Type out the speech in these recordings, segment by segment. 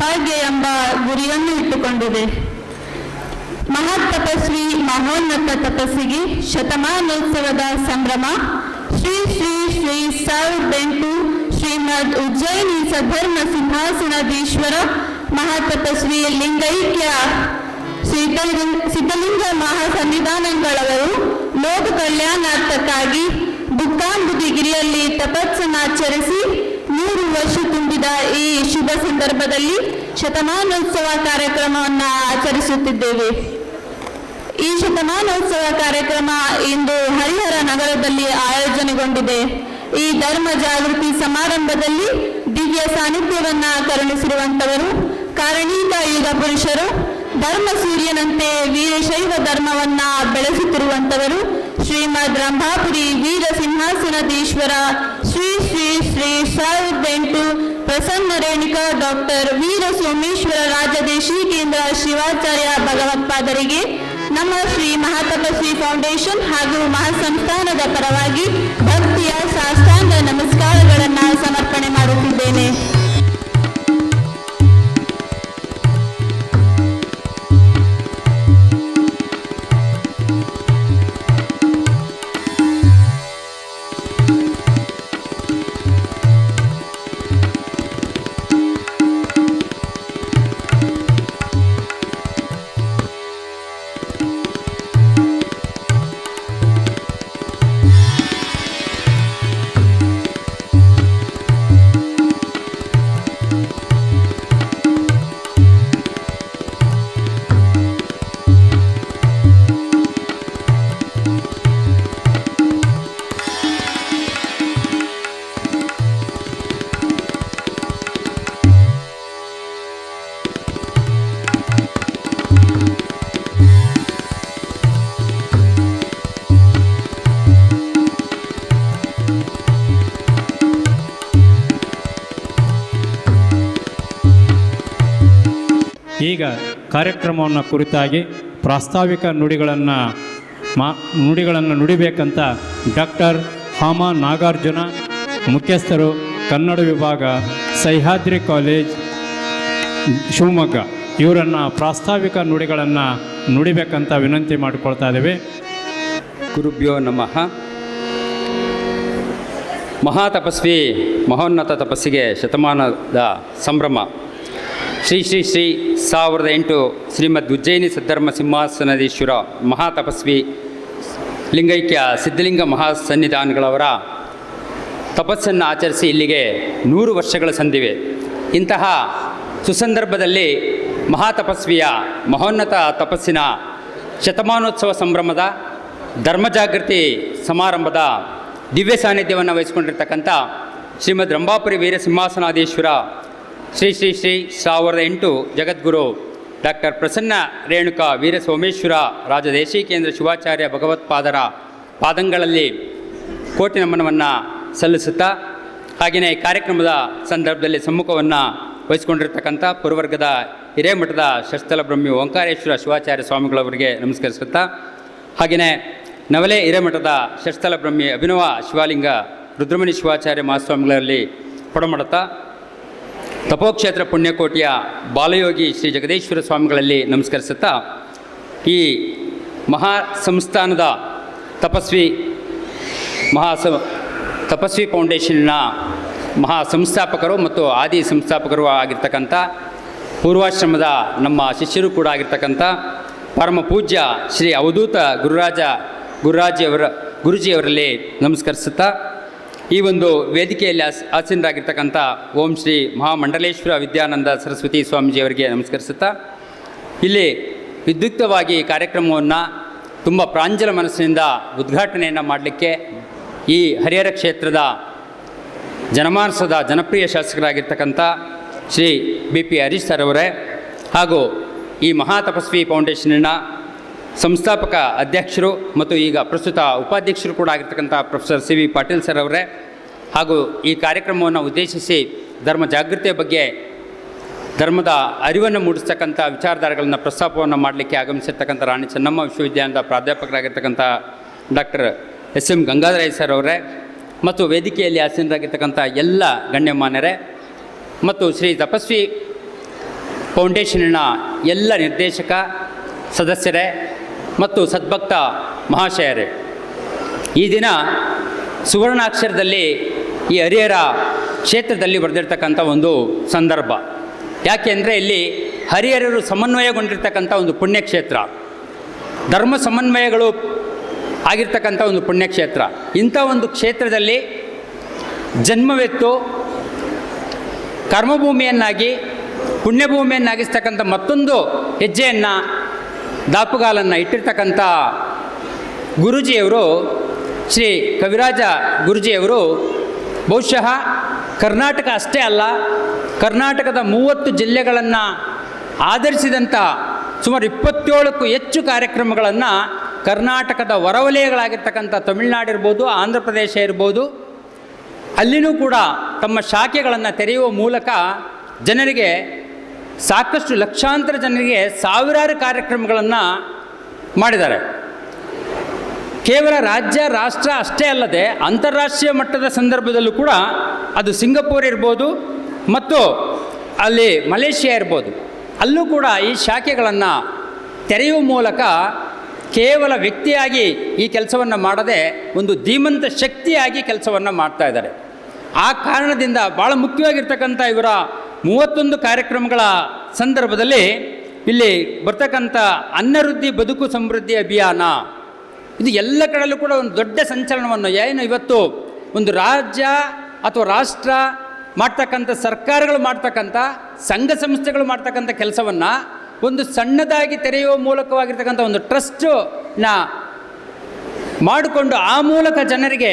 ಸೌಭಾಗ್ಯ ಎಂಬ ಗುರಿಯನ್ನು ಇಟ್ಟುಕೊಂಡಿದೆ. ಮಹಾತಪಸ್ವಿ ಮಹೋನ್ನತ ತಪಸ್ಸಿಗೆ ಶತಮಾನೋತ್ಸವದ ಸಂಭ್ರಮ. ಶ್ರೀ ಶ್ರೀ ಶ್ರೀ 1008 ಶ್ರೀಮದ್ ಉಜ್ಜಯಿನಿ ಸದ್ಧರ್ಮ ಸಿಂಹಾಸನಾಧೀಶ್ವರ ಮಹಾತಪಸ್ವಿ ಲಿಂಗೈಕ್ಯ ಸಿದ್ಧಲಿಂಗ ಮಹಾಸನ್ನಿಧಾನಗಳವರು ಲೋಕ ಕಲ್ಯಾಣಾರ್ಥಕ್ಕಾಗಿ ಬುಕ್ಕಾಂಬುದಿಗಿರಿಯಲ್ಲಿ ತಪಸ್ಸನ್ನಾಚರಿಸಿ 100 ವರ್ಷ ತುಂಬಿದ ಈ ಶುಭ ಸಂದರ್ಭದಲ್ಲಿ ಶತಮಾನೋತ್ಸವ ಕಾರ್ಯಕ್ರಮವನ್ನು ಆಚರಿಸುತ್ತಿದ್ದೇವೆ. ಈ ಶತಮಾನೋತ್ಸವ ಕಾರ್ಯಕ್ರಮ ಇಂದು ಹರಿಹರ ನಗರದಲ್ಲಿ ಆಯೋಜನೆಗೊಂಡಿದೆ. ಈ ಧರ್ಮ ಜಾಗೃತಿ ಸಮಾರಂಭದಲ್ಲಿ ದಿವ್ಯ ಸಾನ್ನಿಧ್ಯವನ್ನ ಕರುಣಿಸಿರುವಂತವರು ಕಾರಣೀಕ ಯುಗ ಪುರುಷರು, ಧರ್ಮ ಸೂರ್ಯನಂತೆ ವೀರಶೈವ ಧರ್ಮವನ್ನ ಬೆಳೆಸುತ್ತಿರುವಂತವರು ಶ್ರೀಮದ್ ರಂಭಾಪುರಿ ವೀರ ಸಿಂಹಾಸನಾಧೀಶ್ವರ ಶ್ರೀ ಶ್ರೀ ಶ್ರೀ 1008 ಪ್ರಸನ್ನ ರೇಣುಕಾ ಡಾಕ್ಟರ್ ವೀರ ಸೋಮೇಶ್ವರ ರಾಜದೇಶಿಕೇಂದ್ರ ಶಿವಾಚಾರ್ಯ ಭಗವತ್ಪಾದರಿಗೆ ನಮ್ಮ ಶ್ರೀ ಮಹಾತಪಸ್ವಿ ಫೌಂಡೇಶನ್ ಹಾಗೂ ಮಹಾಸಂಸ್ಥಾನದ ಪರವಾಗಿ ಭಕ್ತಿಯ ಸಾಷ್ಟಾಂಗ ನಮಸ್ಕಾರಗಳನ್ನು ಸಮರ್ಪಣೆ ಮಾಡುತ್ತಿದ್ದೇನೆ. ಈಗ ಕಾರ್ಯಕ್ರಮವನ್ನು ಕುರಿತಾಗಿ ಪ್ರಾಸ್ತಾವಿಕ ನುಡಿಗಳನ್ನು ನುಡಿಬೇಕಂತ ಡಾಕ್ಟರ್ ಹಾಮ ನಾಗಾರ್ಜುನ, ಮುಖ್ಯಸ್ಥರು ಕನ್ನಡ ವಿಭಾಗ, ಸಹ್ಯಾದ್ರಿ ಕಾಲೇಜ್, ಶಿವಮೊಗ್ಗ, ಇವರನ್ನು ಪ್ರಾಸ್ತಾವಿಕ ನುಡಿಗಳನ್ನು ನುಡಿಬೇಕಂತ ವಿನಂತಿ ಮಾಡಿಕೊಳ್ತಾ ಇದ್ದೇವೆ. ಗುರುಭ್ಯೋ ನಮಃ. ಮಹಾತಪಸ್ವಿ ಮಹೋನ್ನತ ತಪಸ್ಸಿಗೆ ಶತಮಾನದ ಸಂಭ್ರಮ. ಶ್ರೀ ಶ್ರೀ ಶ್ರೀ 1008 ಶ್ರೀಮದ್ ಉಜ್ಜಯಿನಿ ಸದ್ಧರ್ಮ ಸಿಂಹಾಸನಾಧೀಶ್ವರ ಮಹಾತಪಸ್ವಿ ಲಿಂಗೈಕ್ಯ ಸಿದ್ಧಲಿಂಗ ಮಹಾಸನ್ನಿಧಾನಗಳವರ ತಪಸ್ಸನ್ನು ಆಚರಿಸಿ ಇಲ್ಲಿಗೆ 100 ವರ್ಷಗಳ ಸಂದಿವೆ. ಇಂತಹ ಸುಸಂದರ್ಭದಲ್ಲಿ ಮಹಾತಪಸ್ವಿಯ ಮಹೋನ್ನತ ತಪಸ್ಸಿನ ಶತಮಾನೋತ್ಸವ ಸಂಭ್ರಮದ ಧರ್ಮಜಾಗೃತಿ ಸಮಾರಂಭದ ದಿವ್ಯ ಸಾನ್ನಿಧ್ಯವನ್ನು ವಹಿಸಿಕೊಂಡಿರ್ತಕ್ಕಂಥ ಶ್ರೀಮದ್ ರಂಭಾಪುರಿ ವೀರ ಸಿಂಹಾಸನಾಧೀಶ್ವರ ಶ್ರೀ ಶ್ರೀ ಶ್ರೀ 1008 ಜಗದ್ಗುರು ಡಾಕ್ಟರ್ ಪ್ರಸನ್ನ ರೇಣುಕಾ ವೀರ ಸೋಮೇಶ್ವರ ರಾಜದೇಶಿಕೇಂದ್ರ ಶಿವಾಚಾರ್ಯ ಭಗವತ್ಪಾದರ ಪಾದಂಗಳಲ್ಲಿ ಕೋಟಿ ನಮನವನ್ನು ಸಲ್ಲಿಸುತ್ತಾ, ಹಾಗೆಯೇ ಕಾರ್ಯಕ್ರಮದ ಸಂದರ್ಭದಲ್ಲಿ ಸಮ್ಮುಖವನ್ನು ವಹಿಸಿಕೊಂಡಿರ್ತಕ್ಕಂಥ ಪುರವರ್ಗದ ಹಿರೇಮಠದ ಶಸ್ತಲ ಬ್ರಹ್ಮಿ ಓಂಕಾರೇಶ್ವರ ಶಿವಾಚಾರ್ಯ ಸ್ವಾಮಿಗಳವರಿಗೆ ನಮಸ್ಕರಿಸುತ್ತಾ, ಹಾಗೆಯೇ ನವಲೆ ಹಿರೇಮಠದ ಶಸ್ತಲ ಬ್ರಹ್ಮಿ ಅಭಿನವ ಶಿವಲಿಂಗ ರುದ್ರಮಣಿ ಶಿವಾಚಾರ್ಯ ಮಹಾಸ್ವಾಮಿಗಳಲ್ಲಿ ಕೊಡಮಡುತ್ತಾ, ತಪೋಕ್ಷೇತ್ರ ಪುಣ್ಯಕೋಟಿಯ ಬಾಲಯೋಗಿ ಶ್ರೀ ಜಗದೀಶ್ವರ ಸ್ವಾಮಿಗಳಲ್ಲಿ ನಮಸ್ಕರಿಸುತ್ತಾ, ಈ ಮಹಾ ಸಂಸ್ಥಾನದ ತಪಸ್ವಿ ಫೌಂಡೇಶನ್ನ ಮಹಾ ಸಂಸ್ಥಾಪಕರು ಮತ್ತು ಆದಿ ಸಂಸ್ಥಾಪಕರು ಆಗಿರ್ತಕ್ಕಂಥ ಪೂರ್ವಾಶ್ರಮದ ನಮ್ಮ ಶಿಷ್ಯರು ಕೂಡ ಆಗಿರ್ತಕ್ಕಂಥ ಪರಮ ಪೂಜ್ಯ ಶ್ರೀ ಅವಧೂತ ಗುರುಜಿಯವರಲ್ಲಿ ನಮಸ್ಕರಿಸುತ್ತಾ, ಈ ಒಂದು ವೇದಿಕೆಯಲ್ಲಿ ಆಸೀನರಾಗಿರ್ತಕ್ಕಂಥ ಓಂ ಶ್ರೀ ಮಹಾಮಂಡಲೇಶ್ವರ ವಿದ್ಯಾನಂದ ಸರಸ್ವತಿ ಸ್ವಾಮೀಜಿಯವರಿಗೆ ನಮಸ್ಕರಿಸುತ್ತಾ, ಇಲ್ಲಿ ವಿದ್ಯುಕ್ತವಾಗಿ ಕಾರ್ಯಕ್ರಮವನ್ನು ತುಂಬ ಪ್ರಾಂಜಲ ಮನಸ್ಸಿನಿಂದ ಉದ್ಘಾಟನೆಯನ್ನು ಮಾಡಲಿಕ್ಕೆ ಈ ಹರಿಹರ ಕ್ಷೇತ್ರದ ಜನಮಾನಸದ ಜನಪ್ರಿಯ ಶಾಸಕರಾಗಿರ್ತಕ್ಕಂಥ ಶ್ರೀ BP ಹರೀಶ್ ಸರ್ ಅವರೇ, ಹಾಗೂ ಈ ಮಹಾತಪಸ್ವಿ ಫೌಂಡೇಶನ್ನ ಸಂಸ್ಥಾಪಕ ಅಧ್ಯಕ್ಷರು ಮತ್ತು ಈಗ ಪ್ರಸ್ತುತ ಉಪಾಧ್ಯಕ್ಷರು ಕೂಡ ಆಗಿರ್ತಕ್ಕಂಥ ಪ್ರೊಫೆಸರ್ CV ಪಾಟೀಲ್ ಸರ್ ಅವರೇ, ಹಾಗೂ ಈ ಕಾರ್ಯಕ್ರಮವನ್ನು ಉದ್ದೇಶಿಸಿ ಧರ್ಮ ಜಾಗೃತಿಯ ಬಗ್ಗೆ ಧರ್ಮದ ಅರಿವನ್ನು ಮೂಡಿಸ್ತಕ್ಕಂಥ ವಿಚಾರಧಾರೆಗಳನ್ನು ಪ್ರಸ್ತಾಪವನ್ನು ಮಾಡಲಿಕ್ಕೆ ಆಗಮಿಸಿರ್ತಕ್ಕಂಥ ರಾಣಿ ಚೆನ್ನಮ್ಮ ವಿಶ್ವವಿದ್ಯಾಲಯದ ಪ್ರಾಧ್ಯಾಪಕರಾಗಿರ್ತಕ್ಕಂಥ ಡಾಕ್ಟರ್ SM ಗಂಗಾಧರಯ್ಯ ಸರ್ ಅವರೇ, ಮತ್ತು ವೇದಿಕೆಯಲ್ಲಿ ಆಸೀನರಾಗಿರ್ತಕ್ಕಂಥ ಎಲ್ಲ ಗಣ್ಯಮಾನ್ಯರೇ, ಮತ್ತು ಶ್ರೀ ತಪಸ್ವಿ ಫೌಂಡೇಶನ್ನ ಎಲ್ಲ ನಿರ್ದೇಶಕ ಸದಸ್ಯರೇ ಮತ್ತು ಸದ್ಭಕ್ತ ಮಹಾಶಯರೇ, ಈ ದಿನ ಸುವರ್ಣಾಕ್ಷರದಲ್ಲಿ ಈ ಹರಿಹರ ಕ್ಷೇತ್ರದಲ್ಲಿ ಬರೆದಿರ್ತಕ್ಕಂಥ ಒಂದು ಸಂದರ್ಭ. ಯಾಕೆಂದರೆ ಇಲ್ಲಿ ಹರಿಹರರು ಸಮನ್ವಯಗೊಂಡಿರ್ತಕ್ಕಂಥ ಒಂದು ಪುಣ್ಯಕ್ಷೇತ್ರ, ಧರ್ಮ ಸಮನ್ವಯಗಳು ಆಗಿರ್ತಕ್ಕಂಥ ಒಂದು ಪುಣ್ಯಕ್ಷೇತ್ರ. ಇಂಥ ಒಂದು ಕ್ಷೇತ್ರದಲ್ಲಿ ಜನ್ಮವೆತ್ತು ಕರ್ಮಭೂಮಿಯನ್ನಾಗಿ ಪುಣ್ಯಭೂಮಿಯನ್ನಾಗಿಸ್ತಕ್ಕಂಥ ಮತ್ತೊಂದು ಹೆಜ್ಜೆಯನ್ನು ದಾಪುಗಾಲನ್ನು ಇಟ್ಟಿರ್ತಕ್ಕಂಥ ಗುರೂಜಿಯವರು, ಶ್ರೀ ಕವಿರಾಜ ಗುರೂಜಿಯವರು ಬಹುಶಃ ಕರ್ನಾಟಕ ಅಷ್ಟೇ ಅಲ್ಲ, ಕರ್ನಾಟಕದ 30 ಜಿಲ್ಲೆಗಳನ್ನು ಆಧರಿಸಿದಂಥ ಸುಮಾರು 27ಕ್ಕೂ ಹೆಚ್ಚು ಕಾರ್ಯಕ್ರಮಗಳನ್ನು ಕರ್ನಾಟಕದ ಹೊರವಲಯಗಳಾಗಿರ್ತಕ್ಕಂಥ ತಮಿಳುನಾಡು ಇರ್ಬೋದು, ಆಂಧ್ರ ಪ್ರದೇಶ ಇರ್ಬೋದು, ಅಲ್ಲಿನೂ ಕೂಡ ತಮ್ಮ ಶಾಖೆಗಳನ್ನು ತೆರೆಯುವ ಮೂಲಕ ಜನರಿಗೆ ಸಾಕಷ್ಟು ಲಕ್ಷಾಂತರ ಜನರಿಗೆ ಸಾವಿರಾರು ಕಾರ್ಯಕ್ರಮಗಳನ್ನು ಮಾಡಿದ್ದಾರೆ. ಕೇವಲ ರಾಜ್ಯ ರಾಷ್ಟ್ರ ಅಷ್ಟೇ ಅಲ್ಲದೆ ಅಂತಾರಾಷ್ಟ್ರೀಯ ಮಟ್ಟದ ಸಂದರ್ಭದಲ್ಲೂ ಕೂಡ ಅದು ಸಿಂಗಪೂರ್ ಇರ್ಬೋದು ಮತ್ತು ಅಲ್ಲಿ ಮಲೇಷಿಯಾ ಇರ್ಬೋದು, ಅಲ್ಲೂ ಕೂಡ ಈ ಶಾಖೆಗಳನ್ನು ತೆರೆಯುವ ಮೂಲಕ ಕೇವಲ ವ್ಯಕ್ತಿಯಾಗಿ ಈ ಕೆಲಸವನ್ನು ಮಾಡದೆ ಒಂದು ಧೀಮಂತ ಶಕ್ತಿಯಾಗಿ ಕೆಲಸವನ್ನು ಮಾಡ್ತಾ ಇದ್ದಾರೆ. ಆ ಕಾರಣದಿಂದ ಭಾಳ ಮುಖ್ಯವಾಗಿರ್ತಕ್ಕಂಥ ಇವರ 31 ಕಾರ್ಯಕ್ರಮಗಳ ಸಂದರ್ಭದಲ್ಲಿ ಇಲ್ಲಿ ಬರ್ತಕ್ಕಂಥ ಅನ್ನವೃದ್ಧಿ ಬದುಕು ಸಮೃದ್ಧಿ ಅಭಿಯಾನ, ಇದು ಎಲ್ಲ ಕಡೆಯಲ್ಲೂ ಕೂಡ ಒಂದು ದೊಡ್ಡ ಸಂಚಲನವನ್ನು, ಏನು ಇವತ್ತು ಒಂದು ರಾಜ್ಯ ಅಥವಾ ರಾಷ್ಟ್ರ ಮಾಡ್ತಕ್ಕಂಥ ಸರ್ಕಾರಗಳು ಮಾಡ್ತಕ್ಕಂಥ ಸಂಘ ಸಂಸ್ಥೆಗಳು ಮಾಡ್ತಕ್ಕಂಥ ಕೆಲಸವನ್ನು ಒಂದು ಸಣ್ಣದಾಗಿ ತೆರೆಯುವ ಮೂಲಕವಾಗಿರ್ತಕ್ಕಂಥ ಒಂದು ಟ್ರಸ್ಟನ್ನ ಮಾಡಿಕೊಂಡು ಆ ಮೂಲಕ ಜನರಿಗೆ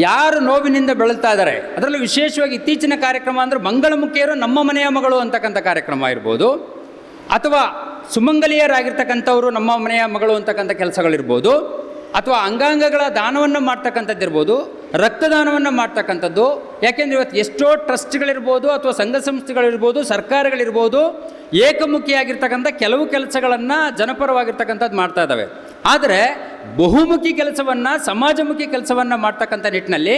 ಯಾರು ನೋವಿನಿಂದ ಬೆಳೀತಾ ಇದ್ದಾರೆ, ಅದರಲ್ಲೂ ವಿಶೇಷವಾಗಿ ಇತ್ತೀಚಿನ ಕಾರ್ಯಕ್ರಮ ಅಂದರೆ ಮಂಗಳಮುಖಿಯರು ನಮ್ಮ ಮನೆಯ ಮಗಳು ಅಂತಕ್ಕಂಥ ಕಾರ್ಯಕ್ರಮ ಇರ್ಬೋದು, ಅಥವಾ ಸುಮಂಗಲಿಯರಾಗಿರ್ತಕ್ಕಂಥವರು ನಮ್ಮ ಮನೆಯ ಮಗಳು ಅಂತಕ್ಕಂಥ ಕೆಲಸಗಳಿರ್ಬೋದು, ಅಥವಾ ಅಂಗಾಂಗಗಳ ದಾನವನ್ನು ಮಾಡ್ತಕ್ಕಂಥದ್ದಿರ್ಬೋದು, ರಕ್ತದಾನವನ್ನು ಮಾಡ್ತಕ್ಕಂಥದ್ದು. ಯಾಕೆಂದರೆ ಇವತ್ತು ಎಷ್ಟೋ ಟ್ರಸ್ಟ್ಗಳಿರ್ಬೋದು ಅಥವಾ ಸಂಘ ಸಂಸ್ಥೆಗಳಿರ್ಬೋದು, ಸರ್ಕಾರಗಳಿರ್ಬೋದು, ಏಕಮುಖಿಯಾಗಿರ್ತಕ್ಕಂಥ ಕೆಲವು ಕೆಲಸಗಳನ್ನು ಜನಪರವಾಗಿರ್ತಕ್ಕಂಥದ್ದು ಮಾಡ್ತಾ ಇದ್ದಾವೆ. ಆದರೆ ಬಹುಮುಖಿ ಕೆಲಸವನ್ನು, ಸಮಾಜಮುಖಿ ಕೆಲಸವನ್ನು ಮಾಡ್ತಕ್ಕಂಥ ನಿಟ್ಟಿನಲ್ಲಿ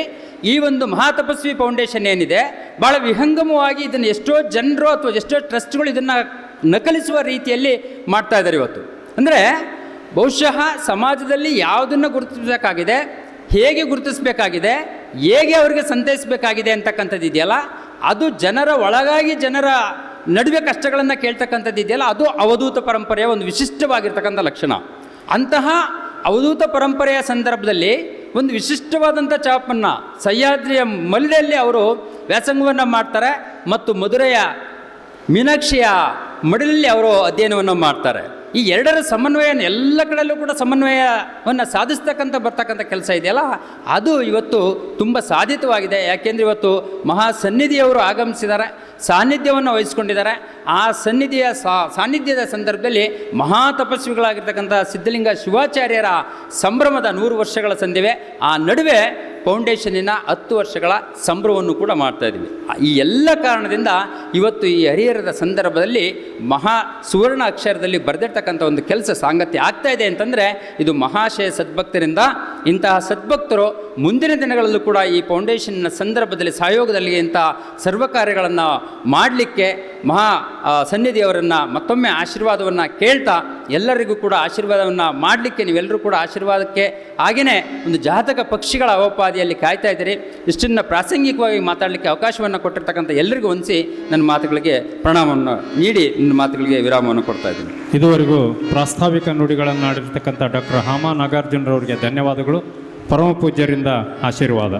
ಈ ಒಂದು ಮಹಾತಪಸ್ವಿ ಫೌಂಡೇಶನ್ ಏನಿದೆ, ಭಾಳ ವಿಹಂಗಮವಾಗಿ ಇದನ್ನು ಎಷ್ಟೋ ಜನರು ಅಥವಾ ಎಷ್ಟೋ ಟ್ರಸ್ಟ್ಗಳು ಇದನ್ನು ನಕಲಿಸುವ ರೀತಿಯಲ್ಲಿ ಮಾಡ್ತಾ ಇದ್ದಾರೆ ಇವತ್ತು. ಅಂದರೆ ಬಹುಶಃ ಸಮಾಜದಲ್ಲಿ ಯಾವುದನ್ನು ಗುರುತಿಸಬೇಕಾಗಿದೆ, ಹೇಗೆ ಗುರುತಿಸಬೇಕಾಗಿದೆ, ಹೇಗೆ ಅವರಿಗೆ ಸಂತೈಸಬೇಕಾಗಿದೆ ಅಂತಕ್ಕಂಥದ್ದು ಇದೆಯಲ್ಲ, ಅದು ಜನರ ಒಳಗಾಗಿ ಜನರ ನಡುವೆ ಕಷ್ಟಗಳನ್ನು ಕೇಳ್ತಕ್ಕಂಥದ್ದು ಇದೆಯಲ್ಲ, ಅದು ಅವಧೂತ ಪರಂಪರೆಯ ಒಂದು ವಿಶಿಷ್ಟವಾಗಿರ್ತಕ್ಕಂಥ ಲಕ್ಷಣ. ಅಂತಹ ಅವಧೂತ ಪರಂಪರೆಯ ಸಂದರ್ಭದಲ್ಲಿ ಒಂದು ವಿಶಿಷ್ಟವಾದಂಥ ಚಾಪನ್ನು ಸಹ್ಯಾದ್ರಿಯ ಮಲ್ಲೆಯಲ್ಲಿ ಅವರು ವ್ಯಾಸಂಗವನ್ನು ಮಾಡ್ತಾರೆ ಮತ್ತು ಮಧುರೆಯ ಮೀನಾಕ್ಷಿಯ ಮಡಿಲಲ್ಲಿ ಅವರು ಅಧ್ಯಯನವನ್ನು ಮಾಡ್ತಾರೆ. ಈ ಎರಡರ ಸಮನ್ವಯ ಎಲ್ಲ ಕಡೆಯಲ್ಲೂ ಕೂಡ ಸಮನ್ವಯವನ್ನು ಸಾಧಿಸ್ತಕ್ಕಂಥ ಬರ್ತಕ್ಕಂಥ ಕೆಲಸ ಇದೆಯಲ್ಲ, ಅದು ಇವತ್ತು ತುಂಬ ಸಾಧಿತವಾಗಿದೆ. ಯಾಕೆಂದರೆ ಇವತ್ತು ಮಹಾಸನ್ನಿಧಿಯವರು ಆಗಮಿಸಿದ್ದಾರೆ, ಸಾನ್ನಿಧ್ಯವನ್ನು ವಹಿಸ್ಕೊಂಡಿದ್ದಾರೆ. ಆ ಸಾನ್ನಿಧ್ಯದ ಸಂದರ್ಭದಲ್ಲಿ ಮಹಾತಪಸ್ವಿಗಳಾಗಿರ್ತಕ್ಕಂಥ ಸಿದ್ಧಲಿಂಗ ಶಿವಾಚಾರ್ಯರ ಸಂಭ್ರಮದ 100 ವರ್ಷಗಳ ಸಂದಿವೆ. ಆ ನಡುವೆ ಫೌಂಡೇಶನಿನ 10 ವರ್ಷಗಳ ಸಂಭ್ರಮವನ್ನು ಕೂಡ ಮಾಡ್ತಾ ಇದ್ದೀವಿ. ಈ ಎಲ್ಲ ಕಾರಣದಿಂದ ಇವತ್ತು ಈ ಹರಿಹರದ ಸಂದರ್ಭದಲ್ಲಿ ಸುವರ್ಣ ಅಕ್ಷರದಲ್ಲಿ ಬರೆದಿರ್ತಕ್ಕಂಥ ಒಂದು ಕೆಲಸ ಸಾಂಗತ್ಯ ಆಗ್ತಾ ಇದೆ ಅಂತಂದರೆ ಇದು ಮಹಾಶಯ ಸದ್ಭಕ್ತರಿಂದ. ಇಂತಹ ಸದ್ಭಕ್ತರು ಮುಂದಿನ ದಿನಗಳಲ್ಲೂ ಕೂಡ ಈ ಫೌಂಡೇಶನ್ನ ಸಂದರ್ಭದಲ್ಲಿ ಸಹಯೋಗದಲ್ಲಿ ಇಂಥ ಸರ್ವ ಕಾರ್ಯಗಳನ್ನು ಮಾಡಲಿಕ್ಕೆ ಸನ್ನಿಧಿಯವರನ್ನು ಮತ್ತೊಮ್ಮೆ ಆಶೀರ್ವಾದವನ್ನು ಕೇಳ್ತಾ, ಎಲ್ಲರಿಗೂ ಕೂಡ ಆಶೀರ್ವಾದವನ್ನು ಮಾಡಲಿಕ್ಕೆ ನೀವೆಲ್ಲರೂ ಕೂಡ ಆಶೀರ್ವಾದಕ್ಕೆ ಹಾಗೆಯೇ ಒಂದು ಜಾತಕ ಪಕ್ಷಿಗಳ ಅವಪಾದಿಯಲ್ಲಿ ಕಾಯ್ತಾ ಇದ್ದೀರಿ. ಇಷ್ಟನ್ನು ಪ್ರಾಸಂಗಿಕವಾಗಿ ಮಾತಾಡಲಿಕ್ಕೆ ಅವಕಾಶವನ್ನು ಕೊಟ್ಟಿರ್ತಕ್ಕಂಥ ಎಲ್ಲರಿಗೂ ಹೊಂದಿಸಿ ನನ್ನ ಮಾತುಗಳಿಗೆ ಪ್ರಣಾಮವನ್ನು ನೀಡಿ ನನ್ನ ಮಾತುಗಳಿಗೆ ವಿರಾಮವನ್ನು ಕೊಡ್ತಾ ಇದ್ದೀನಿ. ಇದುವರೆಗೂ ಪ್ರಾಸ್ತಾವಿಕ ನುಡಿಗಳನ್ನು ಆಡಿರ್ತಕ್ಕಂಥ ಡಾಕ್ಟರ್ ಹಾಮಾ ನಾಗಾರ್ಜುನರವರಿಗೆ ಧನ್ಯವಾದಗಳು. ಪರಮ ಪೂಜ್ಯರಿಂದ ಆಶೀರ್ವಾದ.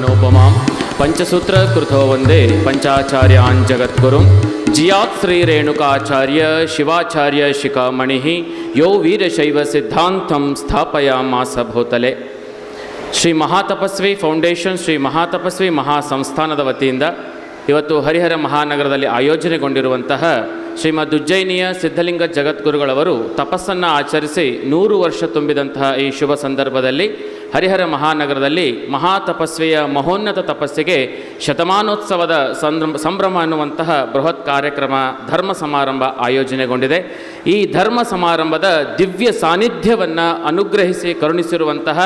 ಜ್ಞಾನೋಪಮಾಂ ಪಂಚಸೂತ್ರಕೃತೋ ವಂದೇ ಪಂಚಾಚಾರ್ಯಾನ್ ಜಗದ್ಗುರುಂ ಜಿಯಾತ್ ಶ್ರೀ ರೇಣುಕಾಚಾರ್ಯ ಶಿವಾಚಾರ್ಯ ಶಿಖಾಮಣಿ ಯೋ ವೀರಶೈವ ಸಿದ್ಧಾಂತಂ ಸ್ಥಾಪಯಾಮಾಸ ಭೂತಲೆ. ಶ್ರೀ ಮಹಾತಪಸ್ವಿ ಫೌಂಡೇಶನ್, ಶ್ರೀ ಮಹಾತಪಸ್ವಿ ಮಹಾಸಂಸ್ಥಾನದ ವತಿಯಿಂದ ಇವತ್ತು ಹರಿಹರ ಮಹಾನಗರದಲ್ಲಿ ಆಯೋಜನೆಗೊಂಡಿರುವಂತಹ ಶ್ರೀಮದ್ ಉಜ್ಜಯಿನಿಯ ಸಿದ್ಧಲಿಂಗ ಜಗದ್ಗುರುಗಳವರು ತಪಸ್ಸನ್ನು ಆಚರಿಸಿ 100 ವರ್ಷ ತುಂಬಿದಂತಹ ಈ ಶುಭ ಸಂದರ್ಭದಲ್ಲಿ ಹರಿಹರ ಮಹಾನಗರದಲ್ಲಿ ಮಹಾತಪಸ್ವಿಯ ಮಹೋನ್ನತ ತಪಸ್ಸಿಗೆ ಶತಮಾನೋತ್ಸವದ ಸಂಭ್ರಮ ಅನ್ನುವಂತಹ ಬೃಹತ್ ಕಾರ್ಯಕ್ರಮ ಧರ್ಮ ಸಮಾರಂಭ ಆಯೋಜನೆಗೊಂಡಿದೆ. ಈ ಧರ್ಮ ಸಮಾರಂಭದ ದಿವ್ಯ ಸಾನ್ನಿಧ್ಯವನ್ನು ಅನುಗ್ರಹಿಸಿ ಕರುಣಿಸಿರುವಂತಹ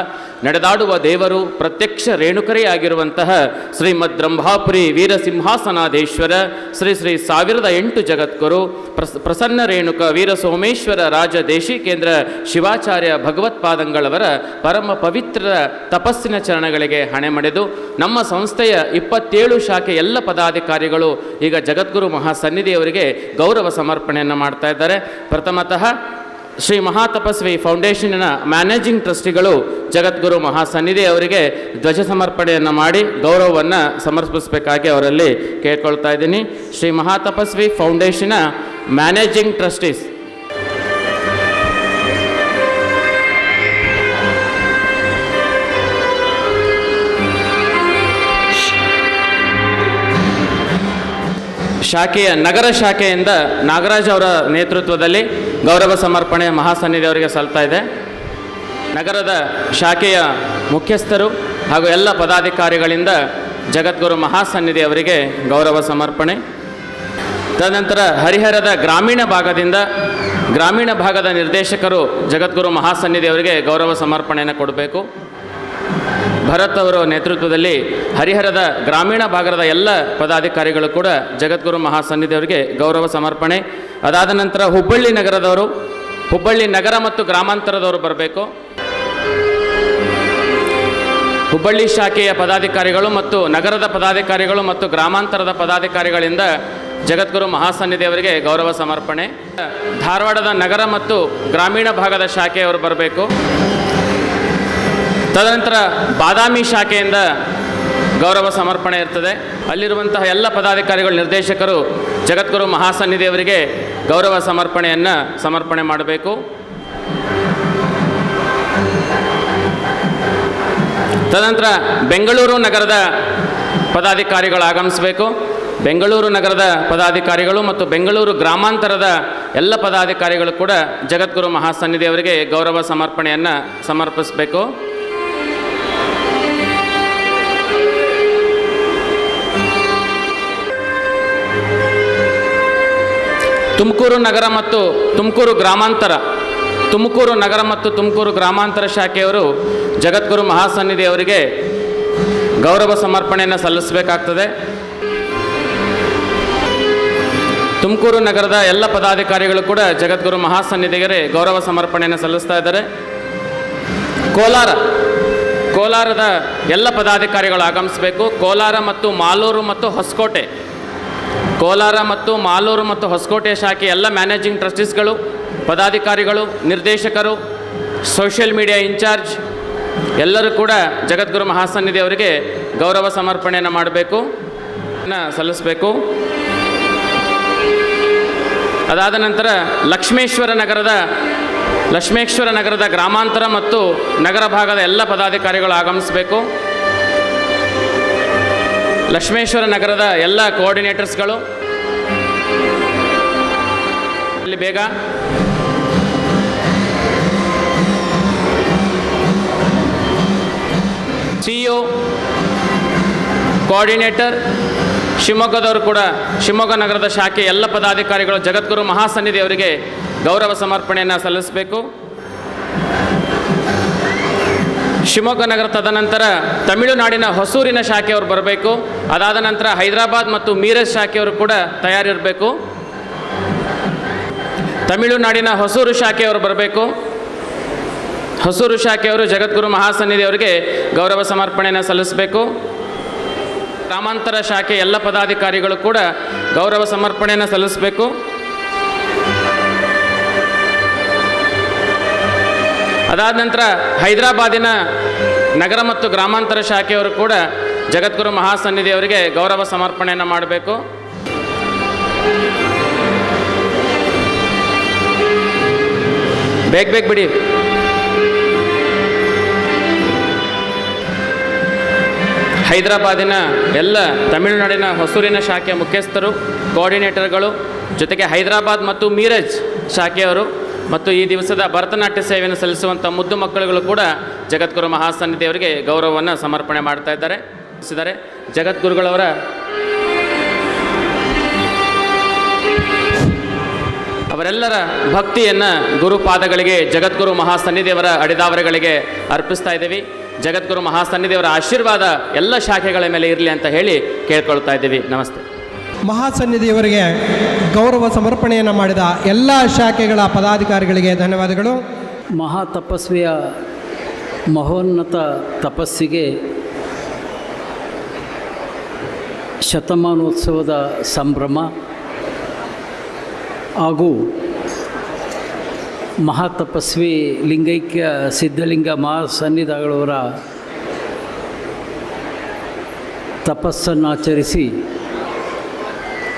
ನಡೆದಾಡುವ ದೇವರು ಪ್ರತ್ಯಕ್ಷ ರೇಣುಕರೇ ಆಗಿರುವಂತಹ ಶ್ರೀಮದ್ ರಂಭಾಪುರಿ ವೀರಸಿಂಹಾಸನಾಧೀಶ್ವರ ಶ್ರೀ ಶ್ರೀ 1008 ಜಗದ್ಗುರು ಪ್ರಸನ್ನ ರೇಣುಕ ವೀರಸೋಮೇಶ್ವರ ರಾಜ ದೇಶಿಕೇಂದ್ರ ಶಿವಾಚಾರ್ಯ ಭಗವತ್ಪಾದಂಗಳವರ ಪರಮ ಪವಿತ್ರ ತಪಸ್ಸಿನ ಚರಣಗಳಿಗೆ ಹಣೆ ಮಡೆದು ನಮ್ಮ ಸಂಸ್ಥೆಯ 27 ಶಾಖೆ ಎಲ್ಲ ಪದಾಧಿಕಾರಿಗಳು ಈಗ ಜಗದ್ಗುರು ಮಹಾಸನ್ನಿಧಿಯವರಿಗೆ ಗೌರವ ಸಮರ್ಪಣೆಯನ್ನು ಮಾಡ್ತಾ ಇದ್ದಾರೆ. ಪ್ರಥಮತಃ ಶ್ರೀ ಮಹಾತಪಸ್ವಿ ಫೌಂಡೇಶನ್ನ ಮ್ಯಾನೇಜಿಂಗ್ ಟ್ರಸ್ಟಿಗಳು ಜಗದ್ಗುರು ಮಹಾಸನ್ನಿಧಿ ಅವರಿಗೆ ಧ್ವಜ ಸಮರ್ಪಣೆಯನ್ನು ಮಾಡಿ ಗೌರವವನ್ನು ಸಮರ್ಪಿಸಬೇಕಾಗಿ ಅವರಲ್ಲಿ ಕೇಳ್ಕೊಳ್ತಾ ಇದ್ದೀನಿ. ಶ್ರೀ ಮಹಾತಪಸ್ವಿ ಫೌಂಡೇಶನ್ನ ಮ್ಯಾನೇಜಿಂಗ್ ಟ್ರಸ್ಟೀಸ್ ಶಾಖೆಯ ನಗರ ಶಾಖೆಯಿಂದ ನಾಗರಾಜ್ ಅವರ ನೇತೃತ್ವದಲ್ಲಿ ಗೌರವ ಸಮರ್ಪಣೆ ಮಹಾಸನ್ನಿಧಿ ಅವರಿಗೆ ಸಲ್ತಾ ಇದೆ. ನಗರದ ಶಾಖೆಯ ಮುಖ್ಯಸ್ಥರು ಹಾಗೂ ಎಲ್ಲ ಪದಾಧಿಕಾರಿಗಳಿಂದ ಜಗದ್ಗುರು ಮಹಾಸನ್ನಿಧಿ ಅವರಿಗೆ ಗೌರವ ಸಮರ್ಪಣೆ. ತದನಂತರ ಹರಿಹರದ ಗ್ರಾಮೀಣ ಭಾಗದ ನಿರ್ದೇಶಕರು ಜಗದ್ಗುರು ಮಹಾಸನ್ನಿಧಿ ಅವರಿಗೆ ಗೌರವ ಸಮರ್ಪಣೆಯನ್ನು ಕೊಡಬೇಕು. ಭರತ್ ಅವರ ನೇತೃತ್ವದಲ್ಲಿ ಹರಿಹರದ ಗ್ರಾಮೀಣ ಭಾಗದ ಎಲ್ಲ ಪದಾಧಿಕಾರಿಗಳು ಕೂಡ ಜಗದ್ಗುರು ಮಹಾಸನ್ನಿಧಿ ಅವರಿಗೆ ಗೌರವ ಸಮರ್ಪಣೆ. ಅದಾದ ನಂತರ ಹುಬ್ಬಳ್ಳಿ ನಗರ ಮತ್ತು ಗ್ರಾಮಾಂತರದವರು ಬರಬೇಕು. ಹುಬ್ಬಳ್ಳಿ ಶಾಖೆಯ ಪದಾಧಿಕಾರಿಗಳು ಮತ್ತು ನಗರದ ಪದಾಧಿಕಾರಿಗಳು ಮತ್ತು ಗ್ರಾಮಾಂತರದ ಪದಾಧಿಕಾರಿಗಳಿಂದ ಜಗದ್ಗುರು ಮಹಾಸನ್ನಿಧಿ ಅವರಿಗೆ ಗೌರವ ಸಮರ್ಪಣೆ. ಧಾರವಾಡದ ನಗರ ಮತ್ತು ಗ್ರಾಮೀಣ ಭಾಗದ ಶಾಖೆಯವರು ಬರಬೇಕು. ತದನಂತರ ಬಾದಾಮಿ ಶಾಖೆಯಿಂದ ಗೌರವ ಸಮರ್ಪಣೆ ಇರ್ತದೆ. ಅಲ್ಲಿರುವಂತಹ ಎಲ್ಲ ಪದಾಧಿಕಾರಿಗಳು ನಿರ್ದೇಶಕರು ಜಗದ್ಗುರು ಮಹಾಸನ್ನಿಧಿ ಅವರಿಗೆ ಗೌರವ ಸಮರ್ಪಣೆ ಮಾಡಬೇಕು. ತದನಂತರ ಬೆಂಗಳೂರು ನಗರದ ಪದಾಧಿಕಾರಿಗಳು ಆಗಮಿಸಬೇಕು. ಬೆಂಗಳೂರು ನಗರದ ಪದಾಧಿಕಾರಿಗಳು ಮತ್ತು ಬೆಂಗಳೂರು ಗ್ರಾಮಾಂತರದ ಎಲ್ಲ ಪದಾಧಿಕಾರಿಗಳು ಕೂಡ ಜಗದ್ಗುರು ಮಹಾಸನ್ನಿಧಿ ಅವರಿಗೆ ಗೌರವ ಸಮರ್ಪಣೆಯನ್ನು ಸಮರ್ಪಿಸಬೇಕು. ತುಮಕೂರು ನಗರ ಮತ್ತು ತುಮಕೂರು ಗ್ರಾಮಾಂತರ ಶಾಖೆಯವರು ಜಗದ್ಗುರು ಮಹಾಸನ್ನಿಧಿ ಅವರಿಗೆ ಗೌರವ ಸಮರ್ಪಣೆಯನ್ನು ಸಲ್ಲಿಸಬೇಕಾಗ್ತದೆ. ತುಮಕೂರು ನಗರದ ಎಲ್ಲ ಪದಾಧಿಕಾರಿಗಳು ಕೂಡ ಜಗದ್ಗುರು ಮಹಾಸನ್ನಿಧಿಗೆ ಗೌರವ ಸಮರ್ಪಣೆಯನ್ನು ಸಲ್ಲಿಸ್ತಾ ಇದ್ದಾರೆ. ಕೋಲಾರದ ಎಲ್ಲ ಪದಾಧಿಕಾರಿಗಳು ಆಗಮಿಸಬೇಕು. ಕೋಲಾರ ಮತ್ತು ಮಾಲೂರು ಮತ್ತು ಹೊಸಕೋಟೆ ಶಾಖೆ ಎಲ್ಲ ಮ್ಯಾನೇಜಿಂಗ್ ಟ್ರಸ್ಟೀಸ್ಗಳು, ಪದಾಧಿಕಾರಿಗಳು, ನಿರ್ದೇಶಕರು, ಸೋಷಿಯಲ್ ಮೀಡಿಯಾ ಇನ್ಚಾರ್ಜ್ ಎಲ್ಲರೂ ಕೂಡ ಜಗದ್ಗುರು ಮಹಾಸನ್ನಿಧಿ ಅವರಿಗೆ ಗೌರವ ಸಮರ್ಪಣೆಯನ್ನು ಮಾಡಬೇಕು, ಸಲ್ಲಿಸಬೇಕು. ಅದಾದ ನಂತರ ಲಕ್ಷ್ಮೇಶ್ವರ ನಗರದ ಗ್ರಾಮಾಂತರ ಮತ್ತು ನಗರ ಭಾಗದ ಎಲ್ಲ ಪದಾಧಿಕಾರಿಗಳು ಆಗಮಿಸಬೇಕು. ಲಕ್ಷ್ಮೇಶ್ವರ ನಗರದ ಎಲ್ಲ ಕೋಆರ್ಡಿನೇಟರ್ಸ್ಗಳು ಇಲ್ಲಿ ಬೇಗ. CEO ಕೋಆರ್ಡಿನೇಟರ್ ಶಿವಮೊಗ್ಗದವರು ಕೂಡ ಶಿವಮೊಗ್ಗ ನಗರದ ಶಾಖೆ ಎಲ್ಲ ಪದಾಧಿಕಾರಿಗಳು ಜಗದ್ಗುರು ಮಹಾಸನ್ನಿಧಿ ಅವರಿಗೆ ಗೌರವ ಸಮರ್ಪಣೆಯನ್ನು ಸಲ್ಲಿಸಬೇಕು. ಶಿವಮೊಗ್ಗ ನಗರ ತದನಂತರ ತಮಿಳುನಾಡಿನ ಹೊಸೂರಿನ ಶಾಖೆಯವರು ಬರಬೇಕು. ಅದಾದ ನಂತರ ಹೈದರಾಬಾದ್ ಮತ್ತು ಮೀರಜ್ ಶಾಖೆಯವರು ಕೂಡ ತಯಾರಿರಬೇಕು. ತಮಿಳುನಾಡಿನ ಹೊಸೂರು ಶಾಖೆಯವರು ಬರಬೇಕು. ಹೊಸೂರು ಶಾಖೆಯವರು ಜಗದ್ಗುರು ಮಹಾಸನ್ನಿಧಿ ಅವರಿಗೆ ಗೌರವ ಸಮರ್ಪಣೆಯನ್ನು ಸಲ್ಲಿಸಬೇಕು. ಗ್ರಾಮಾಂತರ ಶಾಖೆ ಎಲ್ಲ ಪದಾಧಿಕಾರಿಗಳು ಕೂಡ ಗೌರವ ಸಮರ್ಪಣೆಯನ್ನು ಸಲ್ಲಿಸಬೇಕು. ಅದಾದ ನಂತರ ಹೈದರಾಬಾದಿನ ನಗರ ಮತ್ತು ಗ್ರಾಮಾಂತರ ಶಾಖೆಯವರು ಕೂಡ ಜಗದ್ಗುರು ಮಹಾಸನ್ನಿಧಿಯವರಿಗೆ ಗೌರವ ಸಮರ್ಪಣೆಯನ್ನು ಮಾಡಬೇಕು. ಬೇಗ ಬಿಡಿ. ಹೈದರಾಬಾದಿನ ಎಲ್ಲ ತಮಿಳುನಾಡಿನ ಹೊಸೂರಿನ ಶಾಖೆಯ ಮುಖ್ಯಸ್ಥರು, ಕೋಆರ್ಡಿನೇಟರ್ಗಳು, ಜೊತೆಗೆ ಹೈದರಾಬಾದ್ ಮತ್ತು ಮೀರಜ್ ಶಾಖೆಯವರು ಮತ್ತು ಈ ದಿವಸದ ಭರತನಾಟ್ಯ ಸೇವೆಯನ್ನು ಸಲ್ಲಿಸುವಂಥ ಮುದ್ದು ಮಕ್ಕಳುಗಳು ಕೂಡ ಜಗದ್ಗುರು ಮಹಾಸನ್ನಿಧಿಯವರಿಗೆ ಗೌರವವನ್ನು ಸಮರ್ಪಣೆ ಮಾಡ್ತಾ ಇದ್ದಾರೆ. ಜಗದ್ಗುರುಗಳವರ ಅವರೆಲ್ಲರ ಭಕ್ತಿಯನ್ನು ಗುರುಪಾದಗಳಿಗೆ, ಜಗದ್ಗುರು ಮಹಾಸನ್ನಿಧಿಯವರ ಅಡಿದಾವರೆಗಳಿಗೆ ಅರ್ಪಿಸ್ತಾ ಇದ್ದೀವಿ. ಜಗದ್ಗುರು ಮಹಾಸನ್ನಿಧಿಯವರ ಆಶೀರ್ವಾದ ಎಲ್ಲ ಶಾಖೆಗಳ ಮೇಲೆ ಇರಲಿ ಅಂತ ಹೇಳಿ ಕೇಳ್ಕೊಳ್ತಾ ಇದ್ದೀವಿ. ನಮಸ್ತೆ. ಮಹಾಸನ್ನಿಧಿಯವರಿಗೆ ಗೌರವ ಸಮರ್ಪಣೆಯನ್ನು ಮಾಡಿದ ಎಲ್ಲ ಶಾಖೆಗಳ ಪದಾಧಿಕಾರಿಗಳಿಗೆ ಧನ್ಯವಾದಗಳು. ಮಹಾ ತಪಸ್ವಿಯ ಮಹೋನ್ನತ ತಪಸ್ಸಿಗೆ ಶತಮಾನೋತ್ಸವದ ಸಂಭ್ರಮ ಹಾಗೂ ಮಹಾತಪಸ್ವಿ ಲಿಂಗೈಕ್ಯ ಸಿದ್ಧಲಿಂಗ ಮಹಾಸನ್ನಿಧಿಗಳವರ ತಪಸ್ಸನ್ನಾಚರಿಸಿ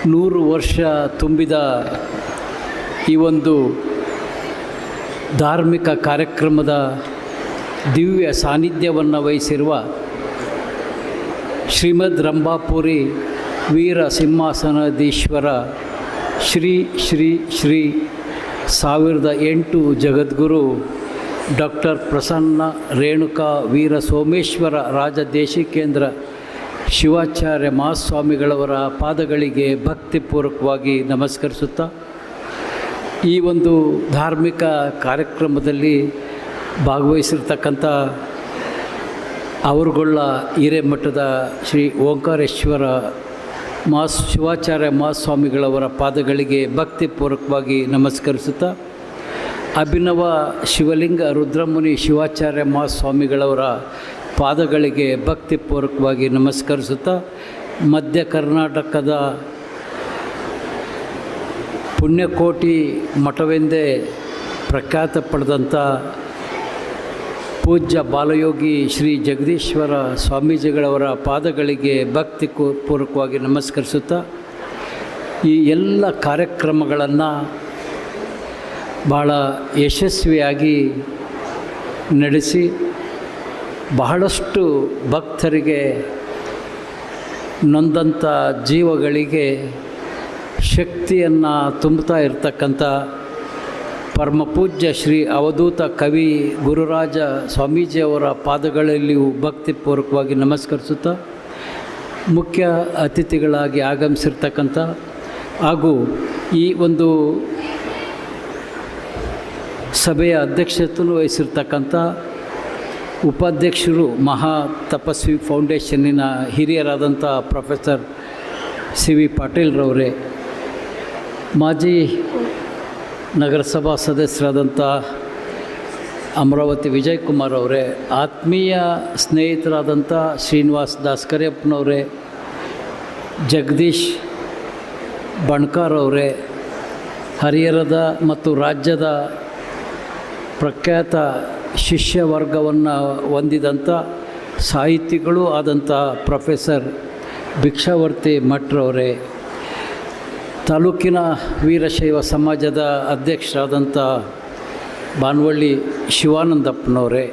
100 ವರ್ಷ ತುಂಬಿದ ಈ ಒಂದು ಧಾರ್ಮಿಕ ಕಾರ್ಯಕ್ರಮದ ದಿವ್ಯ ಸಾನ್ನಿಧ್ಯವನ್ನು ವಹಿಸಿರುವ ಶ್ರೀಮದ್ ರಂಭಾಪುರಿ ವೀರ ಸಿಂಹಾಸನಾಧೀಶ್ವರ ಶ್ರೀ ಶ್ರೀ ಶ್ರೀ 1008 ಜಗದ್ಗುರು ಡಾಕ್ಟರ್ ಪ್ರಸನ್ನ ರೇಣುಕಾ ವೀರ ಸೋಮೇಶ್ವರ ರಾಜದೇಶಿಕೇಂದ್ರ ಶಿವಾಚಾರ್ಯ ಮಹಾಸ್ವಾಮಿಗಳವರ ಪಾದಗಳಿಗೆ ಭಕ್ತಿಪೂರ್ವಕವಾಗಿ ನಮಸ್ಕರಿಸುತ್ತಾ, ಈ ಒಂದು ಧಾರ್ಮಿಕ ಕಾರ್ಯಕ್ರಮದಲ್ಲಿ ಭಾಗವಹಿಸಿರ್ತಕ್ಕಂಥ ಅವರುಗಳ ಹಿರೇಮಠದ ಶ್ರೀ ಓಂಕಾರೇಶ್ವರ ಶಿವಾಚಾರ್ಯ ಮಹಾಸ್ವಾಮಿಗಳವರ ಪಾದಗಳಿಗೆ ಭಕ್ತಿಪೂರ್ವಕವಾಗಿ ನಮಸ್ಕರಿಸುತ್ತಾ, ಅಭಿನವ ಶಿವಲಿಂಗ ರುದ್ರಮುನಿ ಶಿವಾಚಾರ್ಯ ಮಹಾಸ್ವಾಮಿಗಳವರ ಪಾದಗಳಿಗೆ ಭಕ್ತಿಪೂರ್ವಕವಾಗಿ ನಮಸ್ಕರಿಸುತ್ತಾ, ಮಧ್ಯ ಕರ್ನಾಟಕದ ಪುಣ್ಯಕೋಟಿ ಮಠವೆಂದೇ ಪ್ರಖ್ಯಾತ ಪಡೆದಂಥ ಪೂಜ್ಯ ಬಾಲಯೋಗಿ ಶ್ರೀ ಜಗದೀಶ್ವರ ಸ್ವಾಮೀಜಿಗಳವರ ಪಾದಗಳಿಗೆ ಭಕ್ತಿಪೂರ್ವಕವಾಗಿ ನಮಸ್ಕರಿಸುತ್ತಾ, ಈ ಎಲ್ಲ ಕಾರ್ಯಕ್ರಮಗಳನ್ನು ಭಾಳ ಯಶಸ್ವಿಯಾಗಿ ನಡೆಸಿ ಬಹಳಷ್ಟು ಭಕ್ತರಿಗೆ, ನೊಂದಂಥ ಜೀವಗಳಿಗೆ ಶಕ್ತಿಯನ್ನು ತುಂಬುತ್ತಾ ಇರತಕ್ಕಂಥ ಪರಮಪೂಜ್ಯ ಶ್ರೀ ಅವಧೂತ ಕವಿ ಗುರುರಾಜ ಸ್ವಾಮೀಜಿಯವರ ಪಾದಗಳಲ್ಲಿಯೂ ಭಕ್ತಿಪೂರ್ವಕವಾಗಿ ನಮಸ್ಕರಿಸುತ್ತಾ, ಮುಖ್ಯ ಅತಿಥಿಗಳಾಗಿ ಆಗಮಿಸಿರ್ತಕ್ಕಂಥ ಹಾಗೂ ಈ ಒಂದು ಸಭೆಯ ಅಧ್ಯಕ್ಷತೆಯನ್ನು ವಹಿಸಿರ್ತಕ್ಕಂಥ ಉಪಾಧ್ಯಕ್ಷರು ಮಹಾ ತಪಸ್ವಿ ಫೌಂಡೇಶನ್ನಿನ ಹಿರಿಯರಾದಂಥ ಪ್ರೊಫೆಸರ್ ಸಿ ವಿ ಪಾಟೀಲ್ರವರೇ, ಮಾಜಿ ನಗರಸಭಾ ಸದಸ್ಯರಾದಂಥ ಅಮರಾವತಿ ವಿಜಯಕುಮಾರ್ ಅವರೇ, ಆತ್ಮೀಯ ಸ್ನೇಹಿತರಾದಂಥ ಶ್ರೀನಿವಾಸ್ ದಾಸ್ಕರಿಯಪ್ಪನವರೇ, ಜಗದೀಶ್ ಬಣ್ಕಾರ್ ಅವರೇ, ಹರಿಹರದ ಮತ್ತು ರಾಜ್ಯದ ಪ್ರಖ್ಯಾತ ಶಿಷ್ಯ ವರ್ಗವನ್ನು ಹೊಂದಿದಂಥ ಸಾಹಿತಿಗಳು ಆದಂಥ ಪ್ರೊಫೆಸರ್ ಭಿಕ್ಷಾವರ್ತಿ ಮಠ್ರವರೇ, ತಾಲೂಕಿನ ವೀರಶೈವ ಸಮಾಜದ ಅಧ್ಯಕ್ಷರಾದಂಥ ಬಾನವಳ್ಳಿ ಶಿವಾನಂದಪ್ಪನವರೇ,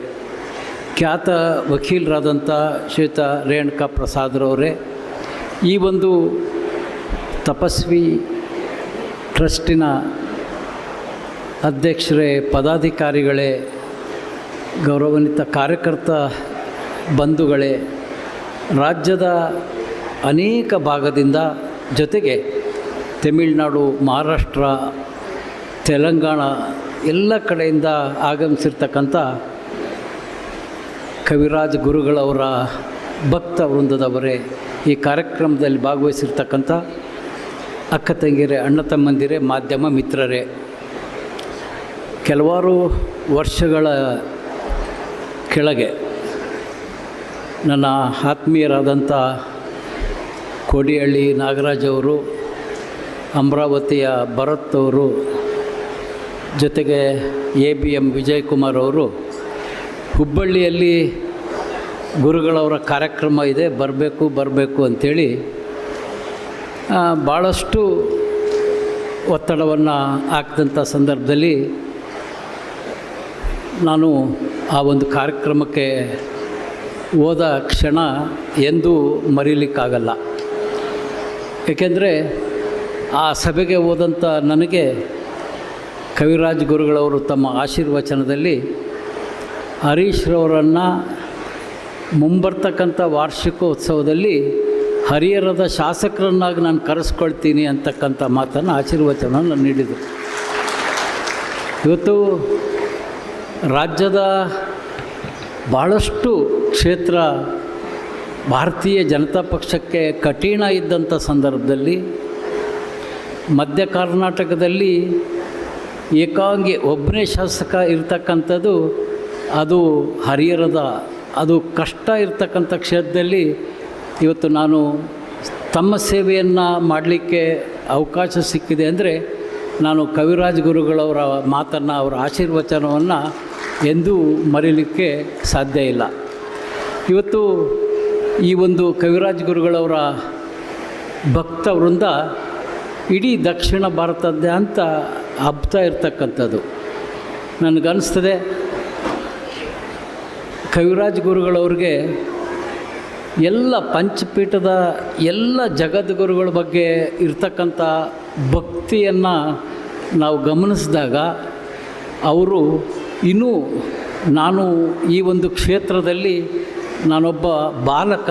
ಖ್ಯಾತ ವಕೀಲರಾದಂಥ ಶ್ರೀಯುತ ರೇಣುಕಾ ಪ್ರಸಾದ್ರವರೇ, ಈ ಒಂದು ತಪಸ್ವಿ ಟ್ರಸ್ಟಿನ ಅಧ್ಯಕ್ಷರೇ, ಪದಾಧಿಕಾರಿಗಳೇ, ಗೌರವಾನ್ವಿತ ಕಾರ್ಯಕರ್ತ ಬಂಧುಗಳೇ, ರಾಜ್ಯದ ಅನೇಕ ಭಾಗದಿಂದ, ಜೊತೆಗೆ ತಮಿಳುನಾಡು, ಮಹಾರಾಷ್ಟ್ರ, ತೆಲಂಗಾಣ ಎಲ್ಲ ಕಡೆಯಿಂದ ಆಗಮಿಸಿರ್ತಕ್ಕಂಥ ಕವಿರಾಜ್ ಗುರುಗಳವರ ಭಕ್ತ ವೃಂದದವರೇ, ಈ ಕಾರ್ಯಕ್ರಮದಲ್ಲಿ ಭಾಗವಹಿಸಿರ್ತಕ್ಕಂಥ ಅಕ್ಕ ತಂಗಿಯರೇ, ಅಣ್ಣ ತಮ್ಮಂದಿರೇ, ಮಾಧ್ಯಮ ಮಿತ್ರರೇ, ಕೆಲವಾರು ವರ್ಷಗಳ ಕೆಳಗೆ ನನ್ನ ಆತ್ಮೀಯರಾದಂಥ ಕೋಡಿಹಳ್ಳಿ ನಾಗರಾಜ್ ಅವರು, ಅಮರಾವತಿಯ ಭರತ್ ಅವರು, ಜೊತೆಗೆ ABM ವಿಜಯಕುಮಾರ್ ಅವರು ಹುಬ್ಬಳ್ಳಿಯಲ್ಲಿ ಗುರುಗಳವರ ಕಾರ್ಯಕ್ರಮ ಇದೆ, ಬರಬೇಕು ಅಂಥೇಳಿ ಭಾಳಷ್ಟು ಒತ್ತಡವನ್ನು ಹಾಕಿದಂಥ ಸಂದರ್ಭದಲ್ಲಿ ನಾನು ಆ ಒಂದು ಕಾರ್ಯಕ್ರಮಕ್ಕೆ ಹೋದ ಕ್ಷಣ ಎಂದೂ ಮರೀಲಿಕ್ಕಾಗಲ್ಲ. ಏಕೆಂದರೆ ಆ ಸಭೆಗೆ ಹೋದಂಥ ನನಗೆ ಕವಿರಾಜ್ ಗುರುಗಳವರು ತಮ್ಮ ಆಶೀರ್ವಚನದಲ್ಲಿ ಹರೀಶ್ರವರನ್ನು ಮುಂಬರ್ತಕ್ಕಂಥ ವಾರ್ಷಿಕೋತ್ಸವದಲ್ಲಿ ಹರಿಹರದ ಶಾಸಕರನ್ನಾಗಿ ನಾನು ಕರೆಸ್ಕೊಳ್ತೀನಿ ಅಂತಕ್ಕಂಥ ಮಾತನ್ನು ಆಶೀರ್ವಚನವನ್ನು ನೀಡಿದರು. ಇವತ್ತು ರಾಜ್ಯದ ಭಾಳಷ್ಟು ಕ್ಷೇತ್ರ ಭಾರತೀಯ ಜನತಾ ಪಕ್ಷಕ್ಕೆ ಕಠಿಣ ಇದ್ದಂಥ ಸಂದರ್ಭದಲ್ಲಿ ಮಧ್ಯ ಕರ್ನಾಟಕದಲ್ಲಿ ಏಕಾಂಗಿ ಒಬ್ಬನೇ ಶಾಸಕ ಇರ್ತಕ್ಕಂಥದ್ದು ಅದು ಹರಿಹರದ, ಅದು ಕಷ್ಟ ಇರ್ತಕ್ಕಂಥ ಕ್ಷೇತ್ರದಲ್ಲಿ ಇವತ್ತು ನಾನು ತಮ್ಮ ಸೇವೆಯನ್ನು ಮಾಡಲಿಕ್ಕೆ ಅವಕಾಶ ಸಿಕ್ಕಿದೆ ಅಂದರೆ ನಾನು ಕವಿರಾಜ್ ಗುರುಗಳವರ ಮಾತನ್ನು, ಅವರ ಆಶೀರ್ವಚನವನ್ನು ಎಂದೂ ಮರೀಲಿಕ್ಕೆ ಸಾಧ್ಯ ಇಲ್ಲ. ಇವತ್ತು ಈ ಒಂದು ಕವಿರಾಜ್ ಗುರುಗಳವರ ಭಕ್ತ ವೃಂದ ಇಡೀ ದಕ್ಷಿಣ ಭಾರತದಾದ್ಯಂತ ಹಬ್ತಾ ಇರ್ತಕ್ಕಂಥದ್ದು. ನನಗನ್ನಿಸ್ತದೆ ಕವಿರಾಜ್ ಗುರುಗಳವ್ರಿಗೆ ಎಲ್ಲ ಪಂಚಪೀಠದ ಎಲ್ಲ ಜಗದ್ಗುರುಗಳ ಬಗ್ಗೆ ಇರ್ತಕ್ಕಂಥ ಭಕ್ತಿಯನ್ನು ನಾವು ಗಮನಿಸಿದಾಗ ಅವರು ಇನ್ನೂ ನಾನು ಈ ಒಂದು ಕ್ಷೇತ್ರದಲ್ಲಿ ನಾನೊಬ್ಬ ಬಾಲಕ,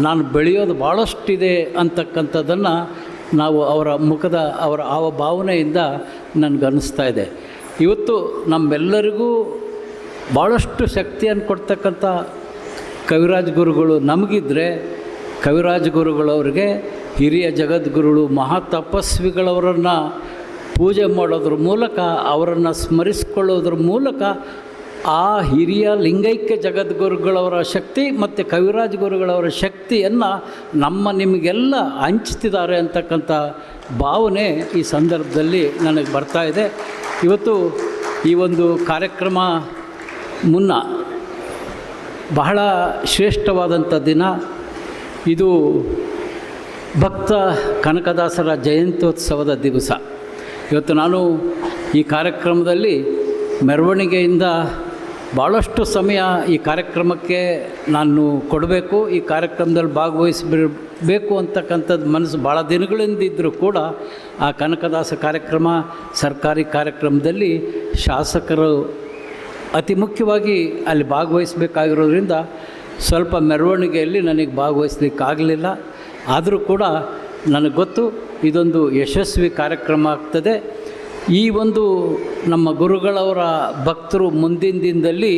ನಾನು ಬೆಳೆಯೋದು ಭಾಳಷ್ಟಿದೆ ಅಂತಕ್ಕಂಥದ್ದನ್ನು ನಾವು ಅವರ ಮುಖದ ಅವರ ಆ ಭಾವನೆಯಿಂದ ನನಗನ್ನಿಸ್ತಾ ಇದೆ. ಇವತ್ತು ನಮ್ಮೆಲ್ಲರಿಗೂ ಭಾಳಷ್ಟು ಶಕ್ತಿಯನ್ನು ಕೊಡ್ತಕ್ಕಂಥ ಕವಿರಾಜ್ ಗುರುಗಳು ನಮಗಿದ್ರೆ, ಕವಿರಾಜ್ ಗುರುಗಳವ್ರಿಗೆ ಹಿರಿಯ ಜಗದ್ಗುರುಗಳು ಮಹಾ ತಪಸ್ವಿಗಳವರನ್ನು ಪೂಜೆ ಮಾಡೋದ್ರ ಮೂಲಕ, ಅವರನ್ನು ಸ್ಮರಿಸ್ಕೊಳ್ಳೋದ್ರ ಮೂಲಕ ಆ ಹಿರಿಯ ಲಿಂಗೈಕ್ಯ ಜಗದ್ಗುರುಗಳವರ ಶಕ್ತಿ ಮತ್ತು ಕವಿರಾಜ್ ಗುರುಗಳವರ ಶಕ್ತಿಯನ್ನು ನಿಮಗೆಲ್ಲ ಹಂಚ್ತಿದ್ದಾರೆ ಅಂತಕ್ಕಂಥ ಭಾವನೆ ಈ ಸಂದರ್ಭದಲ್ಲಿ ನನಗೆ ಬರ್ತಾ ಇದೆ. ಇವತ್ತು ಈ ಒಂದು ಕಾರ್ಯಕ್ರಮ ಮುನ್ನ ಬಹಳ ಶ್ರೇಷ್ಠವಾದಂಥ ದಿನ ಇದು. ಭಕ್ತ ಕನಕದಾಸರ ಜಯಂತ್ಯೋತ್ಸವದ ದಿವಸ. ಇವತ್ತು ನಾನು ಈ ಕಾರ್ಯಕ್ರಮದಲ್ಲಿ ಮೆರವಣಿಗೆಯಿಂದ ಭಾಳಷ್ಟು ಸಮಯ ಈ ಕಾರ್ಯಕ್ರಮಕ್ಕೆ ನಾನು ಕೊಡಬೇಕು, ಈ ಕಾರ್ಯಕ್ರಮದಲ್ಲಿ ಭಾಗವಹಿಸಬೇಕು ಅಂತಕ್ಕಂಥದ್ದು ಮನಸ್ಸು ಭಾಳ ದಿನಗಳಿಂದ ಇದ್ದರೂ ಕೂಡ ಆ ಕನಕದಾಸ ಕಾರ್ಯಕ್ರಮ ಸರ್ಕಾರಿ ಕಾರ್ಯಕ್ರಮದಲ್ಲಿ ಶಾಸಕರು ಅತಿ ಮುಖ್ಯವಾಗಿ ಅಲ್ಲಿ ಭಾಗವಹಿಸಬೇಕಾಗಿರೋದ್ರಿಂದ ಸ್ವಲ್ಪ ಮೆರವಣಿಗೆಯಲ್ಲಿ ನನಗೆ ಭಾಗವಹಿಸಲಿಕ್ಕಾಗಲಿಲ್ಲ. ಆದರೂ ಕೂಡ ನನಗೆ ಗೊತ್ತು ಇದೊಂದು ಯಶಸ್ವಿ ಕಾರ್ಯಕ್ರಮ ಆಗ್ತದೆ. ಈ ಒಂದು ನಮ್ಮ ಗುರುಗಳವರ ಭಕ್ತರು ಮುಂದಿನ ದಿನದಲ್ಲಿ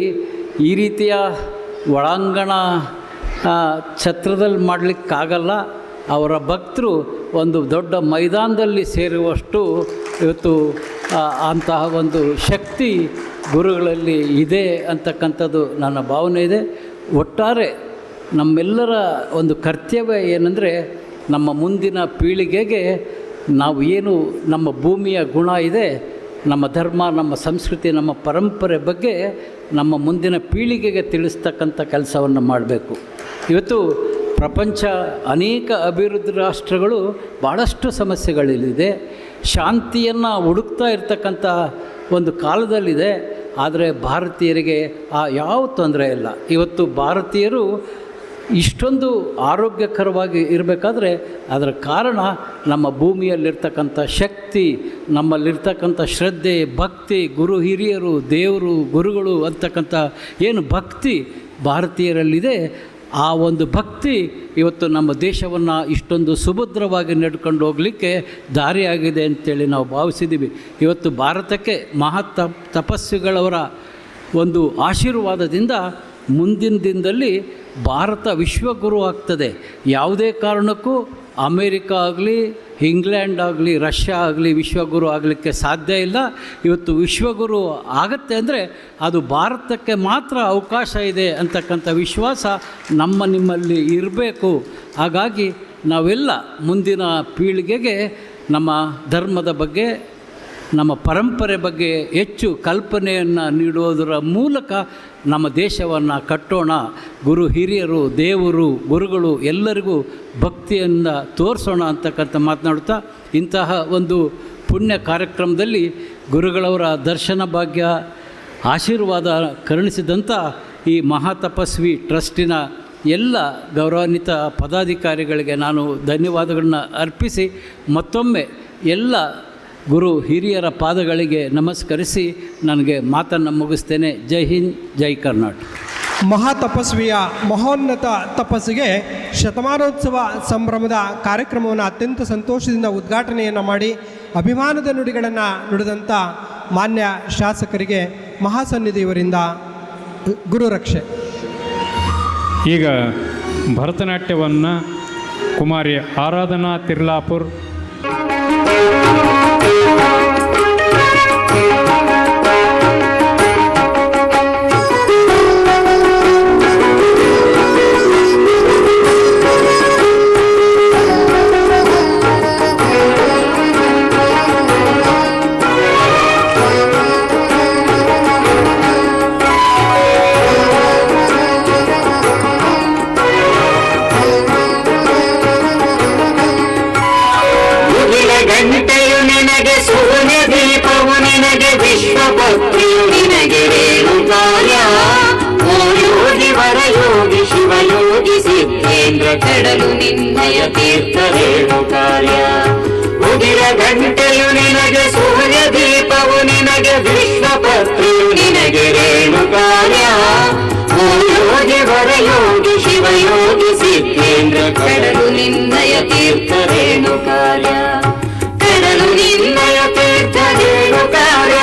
ಈ ರೀತಿಯ ಒಳಾಂಗಣ ಛತ್ರದಲ್ಲಿ ಮಾಡಲಿಕ್ಕಾಗಲ್ಲ. ಅವರ ಭಕ್ತರು ಒಂದು ದೊಡ್ಡ ಮೈದಾನದಲ್ಲಿ ಸೇರುವಷ್ಟು ಇವತ್ತು ಅಂತಹ ಒಂದು ಶಕ್ತಿ ಗುರುಗಳಲ್ಲಿ ಇದೆ ಅಂತಕ್ಕಂಥದ್ದು ನನ್ನ ಭಾವನೆ ಇದೆ. ಒಟ್ಟಾರೆ ನಮ್ಮೆಲ್ಲರ ಒಂದು ಕರ್ತವ್ಯ ಏನಂದರೆ, ನಮ್ಮ ಮುಂದಿನ ಪೀಳಿಗೆಗೆ ನಾವು ಏನು ನಮ್ಮ ಭೂಮಿಯ ಗುಣ ಇದೆ, ನಮ್ಮ ಧರ್ಮ, ನಮ್ಮ ಸಂಸ್ಕೃತಿ, ನಮ್ಮ ಪರಂಪರೆ ಬಗ್ಗೆ ನಮ್ಮ ಮುಂದಿನ ಪೀಳಿಗೆಗೆ ತಿಳಿಸ್ತಕ್ಕಂಥ ಕೆಲಸವನ್ನು ಮಾಡಬೇಕು. ಇವತ್ತು ಪ್ರಪಂಚ ಅನೇಕ ಅಭಿವೃದ್ಧಿ ರಾಷ್ಟ್ರಗಳು ಭಾಳಷ್ಟು ಸಮಸ್ಯೆಗಳಿದೆ, ಶಾಂತಿಯನ್ನು ಹುಡುಕ್ತಾ ಇರ್ತಕ್ಕಂಥ ಒಂದು ಕಾಲದಲ್ಲಿದೆ. ಆದರೆ ಭಾರತೀಯರಿಗೆ ಯಾವ ತೊಂದರೆ ಇಲ್ಲ. ಇವತ್ತು ಭಾರತೀಯರು ಇಷ್ಟೊಂದು ಆರೋಗ್ಯಕರವಾಗಿ ಇರಬೇಕಾದ್ರೆ ಅದರ ಕಾರಣ ನಮ್ಮ ಭೂಮಿಯಲ್ಲಿರ್ತಕ್ಕಂಥ ಶಕ್ತಿ, ನಮ್ಮಲ್ಲಿರ್ತಕ್ಕಂಥ ಶ್ರದ್ಧೆ, ಭಕ್ತಿ, ಗುರು ಹಿರಿಯರು, ದೇವರು, ಗುರುಗಳು ಅಂತಕ್ಕಂಥ ಏನು ಭಕ್ತಿ ಭಾರತೀಯರಲ್ಲಿದೆ, ಆ ಒಂದು ಭಕ್ತಿ ಇವತ್ತು ನಮ್ಮ ದೇಶವನ್ನು ಇಷ್ಟೊಂದು ಸುಭದ್ರವಾಗಿ ನಡ್ಕೊಂಡು ಹೋಗಲಿಕ್ಕೆ ದಾರಿಯಾಗಿದೆ ಅಂತೇಳಿ ನಾವು ಭಾವಿಸಿದ್ದೀವಿ. ಇವತ್ತು ಭಾರತಕ್ಕೆ ತಪಸ್ವಿಗಳವರ ಒಂದು ಆಶೀರ್ವಾದದಿಂದ ಮುಂದಿನ ದಿನದಲ್ಲಿ ಭಾರತ ವಿಶ್ವಗುರು ಆಗ್ತದೆ. ಯಾವುದೇ ಕಾರಣಕ್ಕೂ ಅಮೇರಿಕಾ ಆಗಲಿ, ಇಂಗ್ಲೆಂಡ್ ಆಗಲಿ, ರಷ್ಯಾ ಆಗಲಿ ವಿಶ್ವಗುರು ಆಗಲಿಕ್ಕೆ ಸಾಧ್ಯ ಇಲ್ಲ. ಇವತ್ತು ವಿಶ್ವಗುರು ಆಗತ್ತೆ ಅಂದರೆ ಅದು ಭಾರತಕ್ಕೆ ಮಾತ್ರ ಅವಕಾಶ ಇದೆ ಅಂತಕ್ಕಂಥ ವಿಶ್ವಾಸ ನಿಮ್ಮಲ್ಲಿ ಇರಬೇಕು. ಹಾಗಾಗಿ ನಾವೆಲ್ಲ ಮುಂದಿನ ಪೀಳಿಗೆಗೆ ನಮ್ಮ ಧರ್ಮದ ಬಗ್ಗೆ, ನಮ್ಮ ಪರಂಪರೆ ಬಗ್ಗೆ ಹೆಚ್ಚು ಕಲ್ಪನೆಯನ್ನು ನೀಡುವುದರ ಮೂಲಕ ನಮ್ಮ ದೇಶವನ್ನು ಕಟ್ಟೋಣ. ಗುರು ಹಿರಿಯರು, ದೇವರು, ಗುರುಗಳು ಎಲ್ಲರಿಗೂ ಭಕ್ತಿಯನ್ನು ತೋರಿಸೋಣ ಅಂತಕ್ಕಂಥ ಮಾತನಾಡುತ್ತಾ, ಇಂತಹ ಒಂದು ಪುಣ್ಯ ಕಾರ್ಯಕ್ರಮದಲ್ಲಿ ಗುರುಗಳವರ ದರ್ಶನ ಭಾಗ್ಯ ಆಶೀರ್ವಾದ ಕರುಣಿಸಿದಂಥ ಈ ಮಹಾತಪಸ್ವಿ ಟ್ರಸ್ಟಿನ ಎಲ್ಲ ಗೌರವಾನ್ವಿತ ಪದಾಧಿಕಾರಿಗಳಿಗೆ ನಾನು ಧನ್ಯವಾದಗಳನ್ನ ಅರ್ಪಿಸಿ ಮತ್ತೊಮ್ಮೆ ಎಲ್ಲ ಗುರು ಹಿರಿಯರ ಪಾದಗಳಿಗೆ ನಮಸ್ಕರಿಸಿ ನನಗೆ ಮಾತನ್ನು ಮುಗಿಸ್ತೇನೆ. ಜೈ ಹಿಂದ್, ಜೈ ಕರ್ನಾಟಕ. ಮಹಾತಪಸ್ವಿಯ ಮಹೋನ್ನತ ತಪಸ್ಸಿಗೆ ಶತಮಾನೋತ್ಸವ ಸಂಭ್ರಮದ ಕಾರ್ಯಕ್ರಮವನ್ನು ಅತ್ಯಂತ ಸಂತೋಷದಿಂದ ಉದ್ಘಾಟನೆಯನ್ನು ಮಾಡಿ ಅಭಿಮಾನದ ನುಡಿಗಳನ್ನು ನುಡಿದಂಥ ಮಾನ್ಯ ಶಾಸಕರಿಗೆ ಮಹಾಸನ್ನಿಧಿಯವರಿಂದ ಗುರುರಕ್ಷೆ. ಈಗ ಭರತನಾಟ್ಯವನ್ನು ಕುಮಾರಿ ಆರಾಧನಾ ತಿರ್ಲಾಪುರ್ ಕಡಲು ನಿನ್ನಯ ತೀರ್ಥ ರೇಣು ಕಾರ್ಯ. ಉದಿರ ಗಂಟೆಯು ನಿನಗೆ ಸೂರ್ಯ ದೀಪವು ನಿನಗೆ ವಿಶ್ವಪತ್ರಿಯು ನಿನಗೆ ರೇಣು ಕಾರ್ಯ. ಯೋಗಿ ವರಯೋಗಿ ಶಿವಯೋಗಿ ಸಿದ್ಧೇಂದ್ರ ಕಡಲು ನಿನ್ನಯ ತೀರ್ಥ ರೇಣು ಕಾರ್ಯ. ಕಡಲು ನಿನ್ನಯ ತೀರ್ಥ ರೇಣು ಕಾರ್ಯ.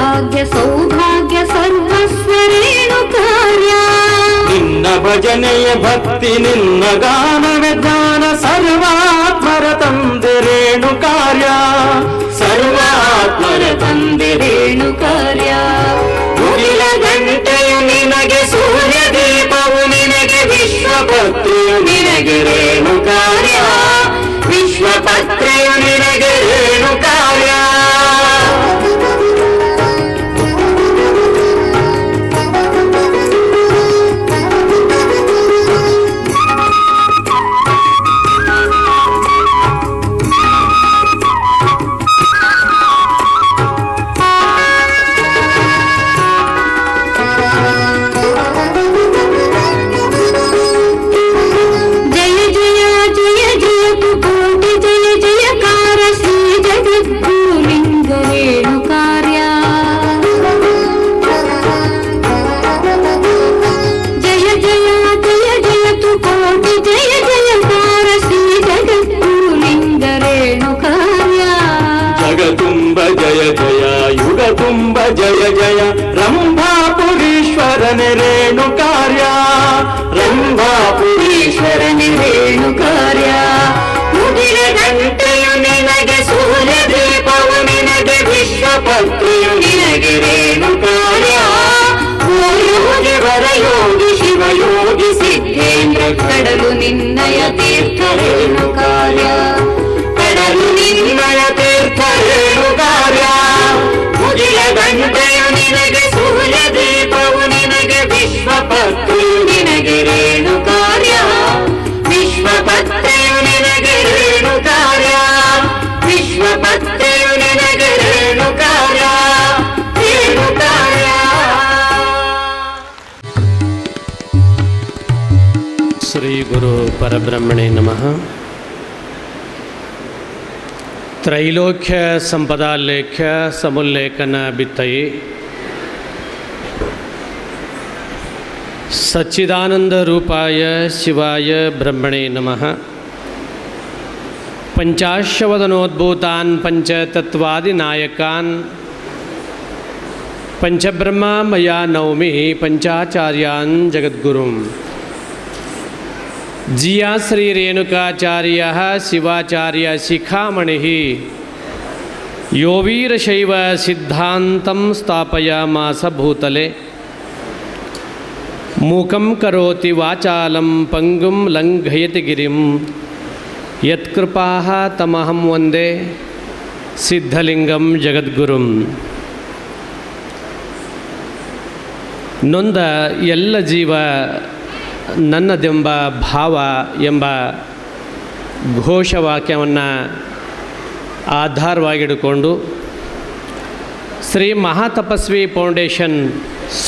ಭಾಗ್ಯ ಸೌಭಾಗ್ಯ ಸರ್ವಸ್ವ ರೇಣು ಕಾರ್ಯ. ನಿನ್ನ ಭಜನೆಯ ಭಕ್ತಿ ನಿನ್ನ ಗಾನವೇ ಜ್ಞಾನ ಸರ್ವಾತ್ಮರ ತಂದೆ ರೇಣು ಕಾರ್ಯ. ಸರ್ವಾತ್ಮರ ತಂದೆ ರೇಣು ಕಾರ್ಯ. ಮುಗಿಲ ಗಂಟೆಯು ನಿನಗೆ ಸೂರ್ಯ ದೀಪವು ನಿನಗೆ ವಿಶ್ವಪತ್ರಿಯು ನಿನಗೆ ರೇಣು ಕಾರ್ಯ. ವಿಶ್ವಪತ್ರಿಯು ನಿನಗೆ ರೇಣು ಕಾರ್ಯ. ಜಯ ಜಯ ರಂಭಾಪುರೀಶ್ವರನೆ ರೇಣುಕಾರ್ಯ ರಂಭಾಪುರೀಶ್ವರನೆ ರೇಣುಕಾರ್ಯ ಮುಗಿಲ ಗಂಟೆಯು ನಿನಗೆ ಸೂರ್ಯ ದೀಪವು ನಿನಗೆ ವಿಶ್ವಪತ್ರಿಯು ನಿನಗೆ ರೇಣುಕಾರ್ಯ ಯೋಗಿ ವರಯೋಗಿ ಶಿವಯೋಗಿ ಸಿದ್ಧೇಂದ್ರ ಕಡಲು ನಿನ್ನಯ ತೀರ್ಥ ರೇಣುಕಾರ್ಯ ಕಡಲು ನಿನ್ನಯ ತೀರ್ಥ ರೇಣುಕಾರ್ಯ ಮುಗಿಲ ಗಂಟೆಯು ನಿನಗೆ ಸೂರ್ಯ ದೀಪವು ನಿನಗೆ ವಿಶ್ವಪತ್ರಿಯು ನಿನಗೆ ರೇಣುಕಾರ್ಯ ವಿಶ್ವಪತ್ರಿಯು ನಿನಗೆ ರೇಣುಕಾರ್ಯ ವಿಶ್ವಪತ್ರಿಯು ನಿನಗೆ ರೇಣುಕಾರ್ಯ ರೇಣುಕಾರ್ಯ. ಶ್ರೀ ಗುರು ಪರಬ್ರಹ್ಮಣೇ ನಮಃ. ತ್ರೈಲೋಕ್ಯ ಸಂಪದಾಲೇಖ್ಯ ಸಮುಲ್ಲೇಖನ ಬಿತ್ತಯಿ ಸಚ್ಚಿದಾನಂದ ರೂಪಾಯ ಶಿವಾಯ ಬ್ರಹ್ಮಣೇ ನಮಃ. ಪಂಚಾಶವದನೋದ್ಭೂತಾನ್ ಪಂಚತತ್ವಾದಿನಾಯಕಾನ್ ಪಂಚಬ್ರಹ್ಮ ಮಯಾ ನೌಮಿ ಪಂಚಾಚಾರ್ಯಾನ್ ಜಗದ್ಗುರುಂ. ಜಿಯಾ ಶ್ರೀ ರೇಣುಕಾಚಾರ್ಯ ಶಿವಾಚಾರ್ಯ ಶಿಖಾಮಣಿ ಯೋ ವೀರಶೈವ ಸಿದ್ಧಾಂತಂ ಸ್ಥಾಪಯಾಮಾಸ ಭೂತಲೆ ಮೂಕಂ ಕರೋತಿ ವಾಚಾಲಂ ಪಂಗುಂ ಲಂಘಯತಿ ಗಿರಿಂ ಯತ್ಕೃಪಾಃ ತಮಹಂ ವಂದೇ ಸಿದ್ಧಲಿಂಗಂ ಜಗದ್ಗುರುಂ. ನೊಂದ ಎಲ್ಲ ಜೀವ ನನ್ನದೆಂಬ ಭಾವ ಎಂಬ ಘೋಷವಾಕ್ಯವನ್ನು ಆಧಾರವಾಗಿಡಿಕೊಂಡು ಶ್ರೀ ಮಹಾತಪಸ್ವಿ ಫೌಂಡೇಶನ್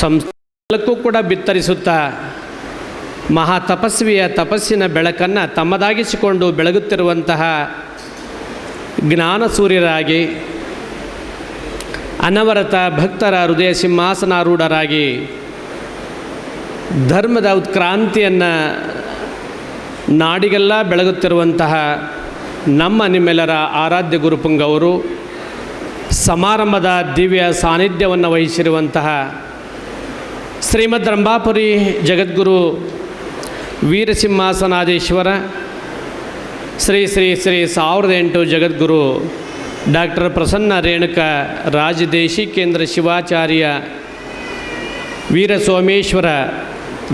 ಸಂಸ್ಥೆಗೂ ಕೂಡ ಬಿತ್ತರಿಸುತ್ತಾ ಮಹಾತಪಸ್ವಿಯ ತಪಸ್ಸಿನ ಬೆಳಕನ್ನು ತಮ್ಮದಾಗಿಸಿಕೊಂಡು ಬೆಳಗುತ್ತಿರುವಂತಹ ಜ್ಞಾನ ಸೂರ್ಯರಾಗಿ ಅನವರತ ಭಕ್ತರ ಹೃದಯ ಸಿಂಹಾಸನಾರೂಢರಾಗಿ ಧರ್ಮದ ಉತ್ಕ್ರಾಂತಿಯನ್ನು ನಾಡಿಗೆಲ್ಲ ಬೆಳಗುತ್ತಿರುವಂತಹ ನಮ್ಮ ನಿಮ್ಮೆಲ್ಲರ ಆರಾಧ್ಯ ಗುರುಪುಂಗವರು ಸಮಾರಂಭದ ದಿವ್ಯ ಸಾನ್ನಿಧ್ಯವನ್ನು ವಹಿಸಿರುವಂತಹ ಶ್ರೀಮದ್ ರಂಭಾಪುರಿ ಜಗದ್ಗುರು ವೀರಸಿಂಹಾಸನಾಧೀಶ್ವರ ಶ್ರೀ ಶ್ರೀ ಶ್ರೀ 1008 ಜಗದ್ಗುರು ಡಾಕ್ಟರ್ ಪ್ರಸನ್ನ ರೇಣುಕ ರಾಜದೇಶಿಕೇಂದ್ರ ಶಿವಾಚಾರ್ಯ ವೀರಸೋಮೇಶ್ವರ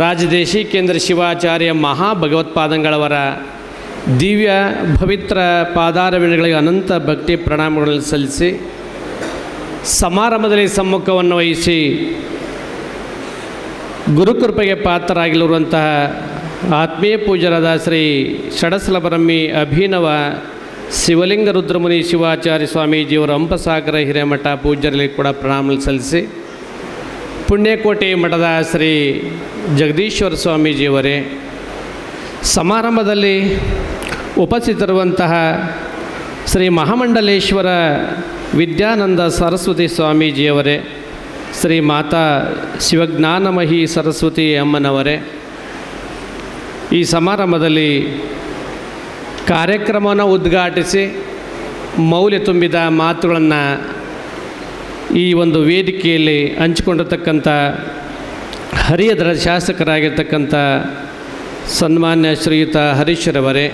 ರಾಜದೇಶಿಕೇಂದ್ರ ಶಿವಾಚಾರ್ಯ ಮಹಾಭಗವತ್ಪಾದಂಗಳವರ ದಿವ್ಯ ಪವಿತ್ರ ಪಾದಾರವಿಂದಗಳಿಗೆ ಅನಂತ ಭಕ್ತಿ ಪ್ರಣಾಮಗಳನ್ನು ಸಲ್ಲಿಸಿ ಸಮಾರಂಭದಲ್ಲಿ ಸಮ್ಮುಖವನ್ನು ವಹಿಸಿ ಗುರುಕೃಪೆಗೆ ಪಾತ್ರರಾಗಿರುವಂತಹ ಆತ್ಮೀಯ ಪೂಜ್ಯರಾದ ಶ್ರೀ ಷಡಸಲಬ್ರಹ್ಮಿ ಅಭಿನವ ಶಿವಲಿಂಗ ರುದ್ರಮುನಿ ಶಿವಾಚಾರ್ಯ ಸ್ವಾಮೀಜಿಯವರ ಹಂಪಸಾಗರ ಹಿರೇಮಠ ಪೂಜ್ಯರಲ್ಲಿ ಕೂಡ ಪ್ರಣಾಮ ಸಲ್ಲಿಸಿ ಪುಣ್ಯಕೋಟೆ ಮಠದ ಶ್ರೀ ಜಗದೀಶ್ವರ ಸ್ವಾಮೀಜಿಯವರೇ, ಸಮಾರಂಭದಲ್ಲಿ ಉಪಸ್ಥಿತರಿರುವಂತಹ ಶ್ರೀ ಮಹಾಮಂಡಲೇಶ್ವರ ವಿದ್ಯಾನಂದ ಸರಸ್ವತಿ ಸ್ವಾಮೀಜಿಯವರೇ, ಶ್ರೀ ಮಾತಾ ಶಿವಜ್ಞಾನಮಹಿ ಸರಸ್ವತಿ ಅಮ್ಮನವರೇ, ಈ ಸಮಾರಂಭದಲ್ಲಿ ಕಾರ್ಯಕ್ರಮವನ್ನು ಉದ್ಘಾಟಿಸಿ ಮೌಲ್ಯ ತುಂಬಿದ ಮಾತುಗಳನ್ನು ಈ ಒಂದು ವೇದಿಕೆಯಲ್ಲಿ ಹಂಚಿಕೊಂಡಿರ್ತಕ್ಕಂಥ ಹರಿಹರದ ಶಾಸಕರಾಗಿರ್ತಕ್ಕಂಥ ಸನ್ಮಾನ್ಯ ಶ್ರೀಯುತ ಹರೀಶ್ರವರೇ,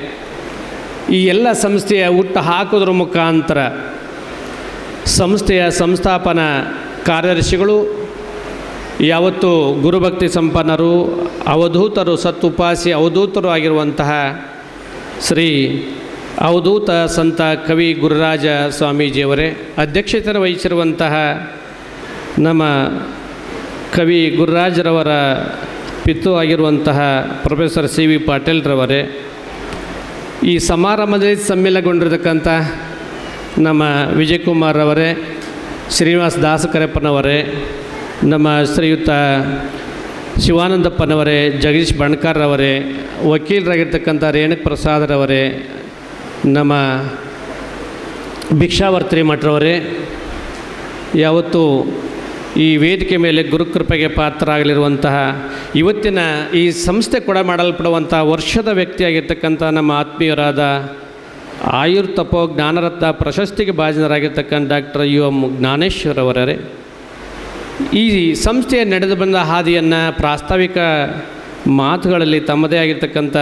ಈ ಎಲ್ಲ ಸಂಸ್ಥೆಯ ಹುಟ್ಟು ಹಾಕೋದ್ರ ಮುಖಾಂತರ ಸಂಸ್ಥೆಯ ಸಂಸ್ಥಾಪನಾ ಕಾರ್ಯದರ್ಶಿಗಳು ಯಾವತ್ತೂ ಗುರುಭಕ್ತಿ ಸಂಪನ್ನರು, ಅವಧೂತರು, ಸತ್ತುಪಾಸಿ ಅವಧೂತರು ಆಗಿರುವಂತಹ ಶ್ರೀ ಅವಧೂತ ಸಂತ ಕವಿ ಗುರುರಾಜ ಸ್ವಾಮೀಜಿಯವರೇ, ಅಧ್ಯಕ್ಷತೆಯನ್ನು ವಹಿಸಿರುವಂತಹ ನಮ್ಮ ಕವಿ ಗುರುರಾಜರವರ ಪಿತು ಆಗಿರುವಂತಹ ಪ್ರೊಫೆಸರ್ ಸಿ ವಿ ಪಾಟೀಲ್ರವರೇ, ಈ ಸಮಾರಂಭದಲ್ಲಿ ಸಮ್ಮಿಲನಗೊಂಡಿರತಕ್ಕಂಥ ನಮ್ಮ ವಿಜಯಕುಮಾರ್ ಅವರೇ, ಶ್ರೀನಿವಾಸ ದಾಸಕರಪ್ಪನವರೇ, ನಮ್ಮ ಶ್ರೀಯುತ ಶಿವಾನಂದಪ್ಪನವರೇ, ಜಗದೀಶ್ ಬಣ್ಕಾರ್ರವರೇ, ವಕೀಲರಾಗಿರ್ತಕ್ಕಂಥ ರೇಣುಕ್ ಪ್ರಸಾದ್ರವರೇ, ನಮ್ಮ ಭಿಕ್ಷಾವರ್ತಿ ಮಠರವರೇ, ಯಾವತ್ತೂ ಈ ವೇದಿಕೆ ಮೇಲೆ ಗುರುಕೃಪೆಗೆ ಪಾತ್ರರಾಗಲಿರುವಂತಹ ಇವತ್ತಿನ ಈ ಸಂಸ್ಥೆ ಕೂಡ ಮಾಡಲ್ಪಡುವಂಥ ವರ್ಷದ ವ್ಯಕ್ತಿಯಾಗಿರ್ತಕ್ಕಂಥ ನಮ್ಮ ಆತ್ಮೀಯರಾದ ಆಯುರ್ ತಪೋ ಜ್ಞಾನರತ್ನ ಪ್ರಶಸ್ತಿಗೆ ಭಾಜನರಾಗಿರ್ತಕ್ಕಂಥ ಡಾಕ್ಟರ್ ಯು ಎಂ ಜ್ಞಾನೇಶ್ವರವರೇ, ಈ ಸಂಸ್ಥೆಯ ನಡೆದು ಬಂದ ಹಾದಿಯನ್ನು ಪ್ರಾಸ್ತಾವಿಕ ಮಾತುಗಳಲ್ಲಿ ತಮ್ಮದೇ ಆಗಿರ್ತಕ್ಕಂಥ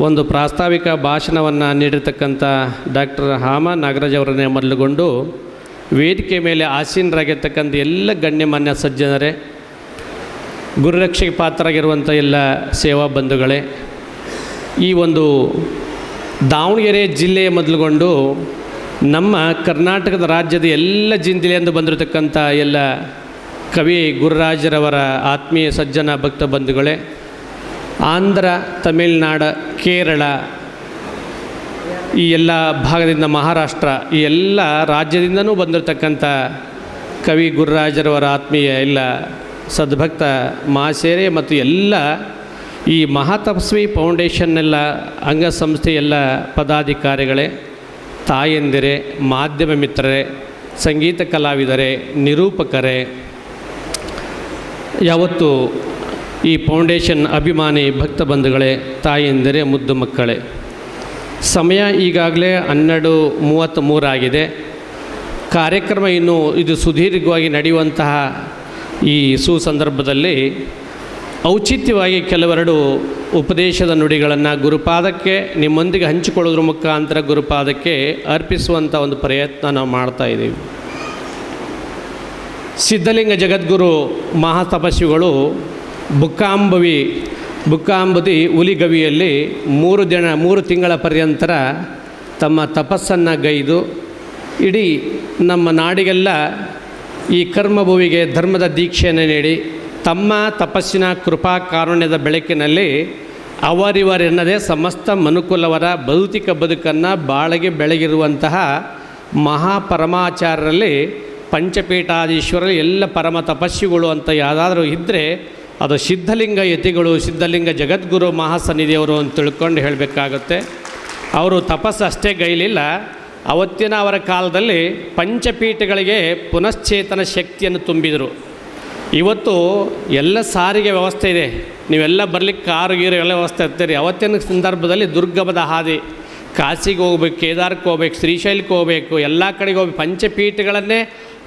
ಒಂದು ಪ್ರಾಸ್ತಾವಿಕ ಭಾಷಣವನ್ನು ನೀಡಿರ್ತಕ್ಕಂಥ ಡಾಕ್ಟರ್ ಹಾಮ ನಾಗರಾಜ್ ಅವರನ್ನೇ ಮೊದಲುಗೊಂಡು ವೇದಿಕೆ ಮೇಲೆ ಆಸೀನರಾಗಿರ್ತಕ್ಕಂಥ ಎಲ್ಲ ಗಣ್ಯಮಾನ್ಯ ಸಜ್ಜನರೇ, ಗುರುರಕ್ಷೆಗೆ ಪಾತ್ರರಾಗಿರುವಂಥ ಎಲ್ಲ ಸೇವಾ ಬಂಧುಗಳೇ, ಈ ಒಂದು ದಾವಣಗೆರೆ ಜಿಲ್ಲೆಯ ಮೊದಲುಗೊಂಡು ನಮ್ಮ ಕರ್ನಾಟಕದ ರಾಜ್ಯದ ಎಲ್ಲ ಜಿಲ್ಲೆಯಿಂದ ಬಂದಿರತಕ್ಕಂಥ ಎಲ್ಲ ಕವಿ ಗುರುರಾಜರವರ ಆತ್ಮೀಯ ಸಜ್ಜನ ಭಕ್ತ ಬಂಧುಗಳೇ, ಆಂಧ್ರ, ತಮಿಳುನಾಡು, ಕೇರಳ, ಈ ಎಲ್ಲ ಭಾಗದಿಂದ ಮಹಾರಾಷ್ಟ್ರ, ಈ ಎಲ್ಲ ರಾಜ್ಯದಿಂದನೂ ಬಂದಿರತಕ್ಕಂಥ ಕವಿ ಗುರುರಾಜರವರ ಆತ್ಮೀಯ ಎಲ್ಲ ಸದ್ಭಕ್ತ ಮಹಾಶಯರೇ ಮತ್ತು ಎಲ್ಲ ಈ ಮಹಾತಪಸ್ವಿ ಫೌಂಡೇಶನ್ನೆಲ್ಲ ಅಂಗಸಂಸ್ಥೆ ಎಲ್ಲ ಪದಾಧಿಕಾರಿಗಳೇ, ತಾಯಂದಿರೇ, ಮಾಧ್ಯಮ ಮಿತ್ರರೇ, ಸಂಗೀತ ಕಲಾವಿದರೇ, ನಿರೂಪಕರೇ, ಯಾವತ್ತು ಈ ಫೌಂಡೇಶನ್ ಅಭಿಮಾನಿ ಭಕ್ತ ಬಂಧುಗಳೇ, ತಾಯಂದಿರೇ, ಮುದ್ದು ಮಕ್ಕಳೇ, ಸಮಯ ಈಗಾಗಲೇ 12:33 ಆಗಿದೆ. ಕಾರ್ಯಕ್ರಮ ಇನ್ನು ಇದು ಸುದೀರ್ಘವಾಗಿ ನಡೆಯುವಂತಹ ಈ ಸುಸಂದರ್ಭದಲ್ಲಿ ಔಚಿತ್ಯವಾಗಿ ಕೆಲವೆರಡು ಉಪದೇಶದ ನುಡಿಗಳನ್ನು ಗುರುಪಾದಕ್ಕೆ ನಿಮ್ಮೊಂದಿಗೆ ಹಂಚಿಕೊಳ್ಳೋದ್ರ ಮುಖಾಂತರ ಗುರುಪಾದಕ್ಕೆ ಅರ್ಪಿಸುವಂಥ ಒಂದು ಪ್ರಯತ್ನ ನಾವು ಮಾಡ್ತಾಯಿದ್ದೀವಿ. ಸಿದ್ಧಲಿಂಗ ಜಗದ್ಗುರು ಮಹಾತಪಸ್ವಿಗಳು ಬುಕ್ಕಾಂಬುದಿ ಹುಲಿಗವಿಯಲ್ಲಿ 3 ತಿಂಗಳ ಪರ್ಯಂತರ ತಮ್ಮ ತಪಸ್ಸನ್ನು ಗೈದು ಇಡೀ ನಮ್ಮ ನಾಡಿಗೆಲ್ಲ ಈ ಕರ್ಮಭುವಿಗೆ ಧರ್ಮದ ದೀಕ್ಷೆಯನ್ನು ನೀಡಿ ತಮ್ಮ ತಪಸ್ಸಿನ ಕೃಪಾ ಕಾರುಣ್ಯದ ಬೆಳಕಿನಲ್ಲಿ ಅವರಿವರೆನ್ನದೇ ಸಮಸ್ತ ಮನುಕುಲವರ ಭೌತಿಕ ಬದುಕನ್ನು ಬಾಳಿಗೆ ಬೆಳಗಿರುವಂತಹ ಮಹಾಪರಮಾಚಾರ್ಯರಲ್ಲಿ ಪಂಚಪೀಠಾಧೀಶ್ವರಲ್ಲಿ ಎಲ್ಲ ಪರಮ ತಪಸ್ವಿಗಳು ಅಂತ ಯಾವುದಾದ್ರೂ ಇದ್ದರೆ ಅದು ಸಿದ್ಧಲಿಂಗ ಯತಿಗಳು, ಸಿದ್ಧಲಿಂಗ ಜಗದ್ಗುರು ಮಹಾಸನ್ನಿಧಿಯವರು ಅಂತ ತಿಳ್ಕೊಂಡು ಹೇಳಬೇಕಾಗುತ್ತೆ. ಅವರು ತಪಸ್ಸು ಅಷ್ಟೇ ಗೈಲಿಲ್ಲ, ಅವತ್ತಿನ ಅವರ ಕಾಲದಲ್ಲಿ ಪಂಚಪೀಠಗಳಿಗೆ ಪುನಶ್ಚೇತನ ಶಕ್ತಿಯನ್ನು ತುಂಬಿದರು. ಇವತ್ತು ಎಲ್ಲ ಸಾರಿಗೆ ವ್ಯವಸ್ಥೆ ಇದೆ, ನೀವೆಲ್ಲ ಬರಲಿಕ್ಕೆ ಕಾರು ಗೀರು ಎಲ್ಲ ವ್ಯವಸ್ಥೆ ಇರ್ತೀರಿ. ಅವತ್ತಿನ ಸಂದರ್ಭದಲ್ಲಿ ದುರ್ಗಮದ ಹಾದಿ, ಕಾಶಿಗೆ ಹೋಗ್ಬೇಕು, ಕೇದಾರಕ್ಕೆ ಹೋಗ್ಬೇಕು, ಶ್ರೀಶೈಲಕ್ಕೆ ಹೋಗಬೇಕು, ಎಲ್ಲ ಕಡೆಗೆ ಹೋಗ್ಬೇಕು. ಪಂಚಪೀಠಗಳನ್ನೇ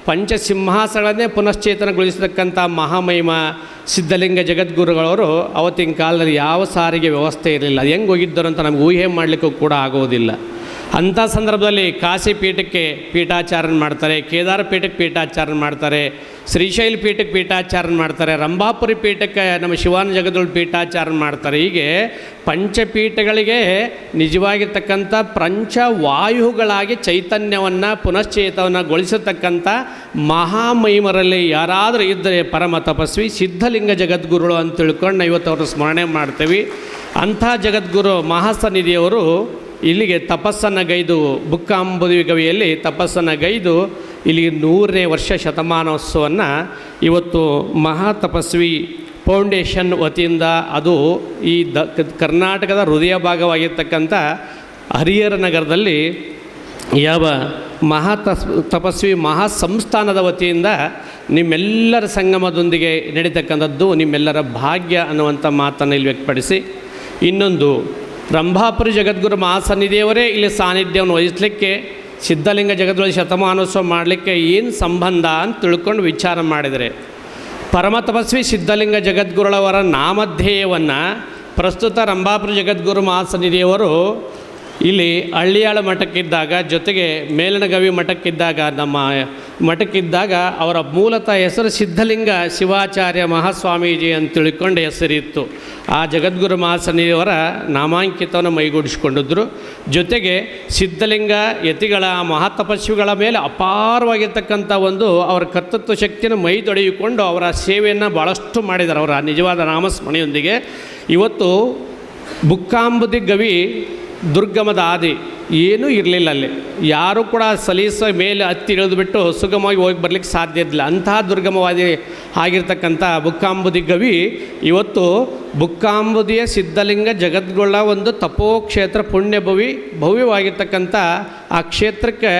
ಪಂಚಸಿಂಹಾಸಗಳನ್ನೇ ಪುನಶ್ಚೇತನಗೊಳಿಸತಕ್ಕಂಥ ಮಹಾಮಹಿಮ ಸಿದ್ಧಲಿಂಗ ಜಗದ್ಗುರುಗಳವರು ಅವತ್ತಿನ ಕಾಲದಲ್ಲಿ ಯಾವ ಸಾರಿಗೆ ವ್ಯವಸ್ಥೆ ಇರಲಿಲ್ಲ. ಅದು ಹೆಂಗೆ ಹೋಗಿದ್ದರು ಅಂತ ನಮ್ಗೆ ಊಹೆ ಮಾಡಲಿಕ್ಕೂ ಕೂಡ ಆಗೋದಿಲ್ಲ. ಅಂಥ ಸಂದರ್ಭದಲ್ಲಿ ಕಾಶಿ ಪೀಠಕ್ಕೆ ಪೀಠಾಚಾರ್ಯ ಮಾಡ್ತಾರೆ, ಕೇದಾರ ಪೀಠಕ್ಕೆ ಪೀಠಾಚಾರ್ಯ ಮಾಡ್ತಾರೆ, ಶ್ರೀಶೈಲ ಪೀಠಕ್ಕೆ ಪೀಠಾಚಾರ್ಯ ಮಾಡ್ತಾರೆ, ರಂಭಾಪುರಿ ಪೀಠಕ್ಕೆ ನಮ್ಮ ಶಿವಾನ ಜಗದ್ಗುರು ಪೀಠಾಚಾರ್ಯ ಮಾಡ್ತಾರೆ. ಹೀಗೆ ಪಂಚಪೀಠಗಳಿಗೆ ನಿಜವಾಗಿರ್ತಕ್ಕಂಥ ಪಂಚವಾಯುಗಳಾಗಿ ಚೈತನ್ಯವನ್ನು ಪುನಶ್ಚೇತನಗೊಳಿಸತಕ್ಕಂಥ ಮಹಾಮಹಿಮರಲ್ಲಿ ಯಾರಾದರೂ ಇದ್ದರೆ ಪರಮ ತಪಸ್ವಿ ಸಿದ್ಧಲಿಂಗ ಜಗದ್ಗುರುಗಳು ಅಂತ ತಿಳ್ಕೊಂಡು ಇವತ್ತು ಅವರು ಸ್ಮರಣೆ ಮಾಡ್ತೀವಿ. ಅಂಥ ಜಗದ್ಗುರು ಮಹಾಸನ್ನಿಧಿಯವರು ಇಲ್ಲಿಗೆ ತಪಸ್ಸನ್ನು ಗೈದು ಬುಕ್ಕಾಂಬುದಿ ಗವಿಯಲ್ಲಿ ತಪಸ್ಸನ್ನು ಗೈದು ಇಲ್ಲಿಗೆ 100ನೇ ವರ್ಷ ಶತಮಾನೋತ್ಸವವನ್ನು ಇವತ್ತು ಮಹಾತಪಸ್ವಿ ಫೌಂಡೇಶನ್ ವತಿಯಿಂದ ಅದು ಈ ಕರ್ನಾಟಕದ ಹೃದಯ ಭಾಗವಾಗಿರ್ತಕ್ಕಂಥ ಹರಿಹರ ನಗರದಲ್ಲಿ ಯಾವ ತಪಸ್ವಿ ಮಹಾಸಂಸ್ಥಾನದ ವತಿಯಿಂದ ನಿಮ್ಮೆಲ್ಲರ ಸಂಗಮದೊಂದಿಗೆ ನಡೀತಕ್ಕಂಥದ್ದು ನಿಮ್ಮೆಲ್ಲರ ಭಾಗ್ಯ ಅನ್ನುವಂಥ ಮಾತನ್ನು ಇಲ್ಲಿ ವ್ಯಕ್ತಪಡಿಸಿ, ಇನ್ನೊಂದು ರಂಭಾಪುರಿ ಜಗದ್ಗುರು ಮಹಾಸನ್ನಿಧಿಯವರೇ ಇಲ್ಲಿ ಸಾನ್ನಿಧ್ಯವನ್ನು ವಹಿಸಲಿಕ್ಕೆ ಸಿದ್ಧಲಿಂಗ ಜಗದ್ಗುರು ಶತಮಾನೋತ್ಸವ ಮಾಡಲಿಕ್ಕೆ ಏನು ಸಂಬಂಧ ಅಂತ ತಿಳ್ಕೊಂಡು ವಿಚಾರ ಮಾಡಿದರೆ, ಪರಮ ತಪಸ್ವಿ ಸಿದ್ಧಲಿಂಗ ಜಗದ್ಗುರುಗಳವರ ನಾಮಧೇಯವನ್ನು ಪ್ರಸ್ತುತ ರಂಭಾಪುರಿ ಜಗದ್ಗುರು ಮಹಾಸನ್ನಿಧಿಯವರು ಇಲ್ಲಿ ಹಳ್ಳಿಯಾಳ ಮಠಕ್ಕಿದ್ದಾಗ, ಜೊತೆಗೆ ಮೇಲನಗವಿ ಮಠಕ್ಕಿದ್ದಾಗ, ನಮ್ಮ ಮಠಕ್ಕಿದ್ದಾಗ ಅವರ ಮೂಲತಃ ಹೆಸರು ಸಿದ್ಧಲಿಂಗ ಶಿವಾಚಾರ್ಯ ಮಹಾಸ್ವಾಮೀಜಿ ಅಂತ ತಿಳ್ಕೊಂಡು ಹೆಸರಿತ್ತು. ಆ ಜಗದ್ಗುರು ಮಹಾಸನ್ನಿಧಿಯವರ ನಾಮಾಂಕಿತವನ್ನು ಮೈಗೂಡಿಸಿಕೊಂಡಿದ್ದರು. ಜೊತೆಗೆ ಸಿದ್ಧಲಿಂಗ ಯತಿಗಳ ಮಹಾತಪಸ್ವಿಗಳ ಮೇಲೆ ಅಪಾರವಾಗಿರ್ತಕ್ಕಂಥ ಒಂದು ಅವರ ಕರ್ತೃತ್ವ ಶಕ್ತಿಯನ್ನು ಮೈದೊಡೆಯುಕೊಂಡು ಅವರ ಸೇವೆಯನ್ನು ಭಾಳಷ್ಟು ಮಾಡಿದ್ದಾರೆ. ಅವರ ನಿಜವಾದ ನಾಮಸ್ಮರಣೆಯೊಂದಿಗೆ ಇವತ್ತು ಬುಕ್ಕಾಂಬುದಿ ಗವಿ ದುರ್ಗಮದ ಹಾದಿ ಏನೂ ಇರಲಿಲ್ಲ. ಅಲ್ಲಿ ಯಾರೂ ಕೂಡ ಸಲೀಸ ಮೇಲೆ ಹತ್ತಿ ಇಳಿದುಬಿಟ್ಟು ಸುಗಮವಾಗಿ ಹೋಗಿ ಬರಲಿಕ್ಕೆ ಸಾಧ್ಯ ಇರಲಿಲ್ಲ. ಅಂತಹ ದುರ್ಗಮವಾದಿ ಆಗಿರ್ತಕ್ಕಂಥ ಬುಕ್ಕಾಂಬುದಿ ಗವಿ ಇವತ್ತು ಬುಕ್ಕಾಂಬುದಿಯ ಸಿದ್ಧಲಿಂಗ ಜಗದ್ಗುರುಗಳ ಒಂದು ತಪೋಕ್ಷೇತ್ರ ಭವ್ಯವಾಗಿರ್ತಕ್ಕಂಥ ಆ ಕ್ಷೇತ್ರಕ್ಕೆ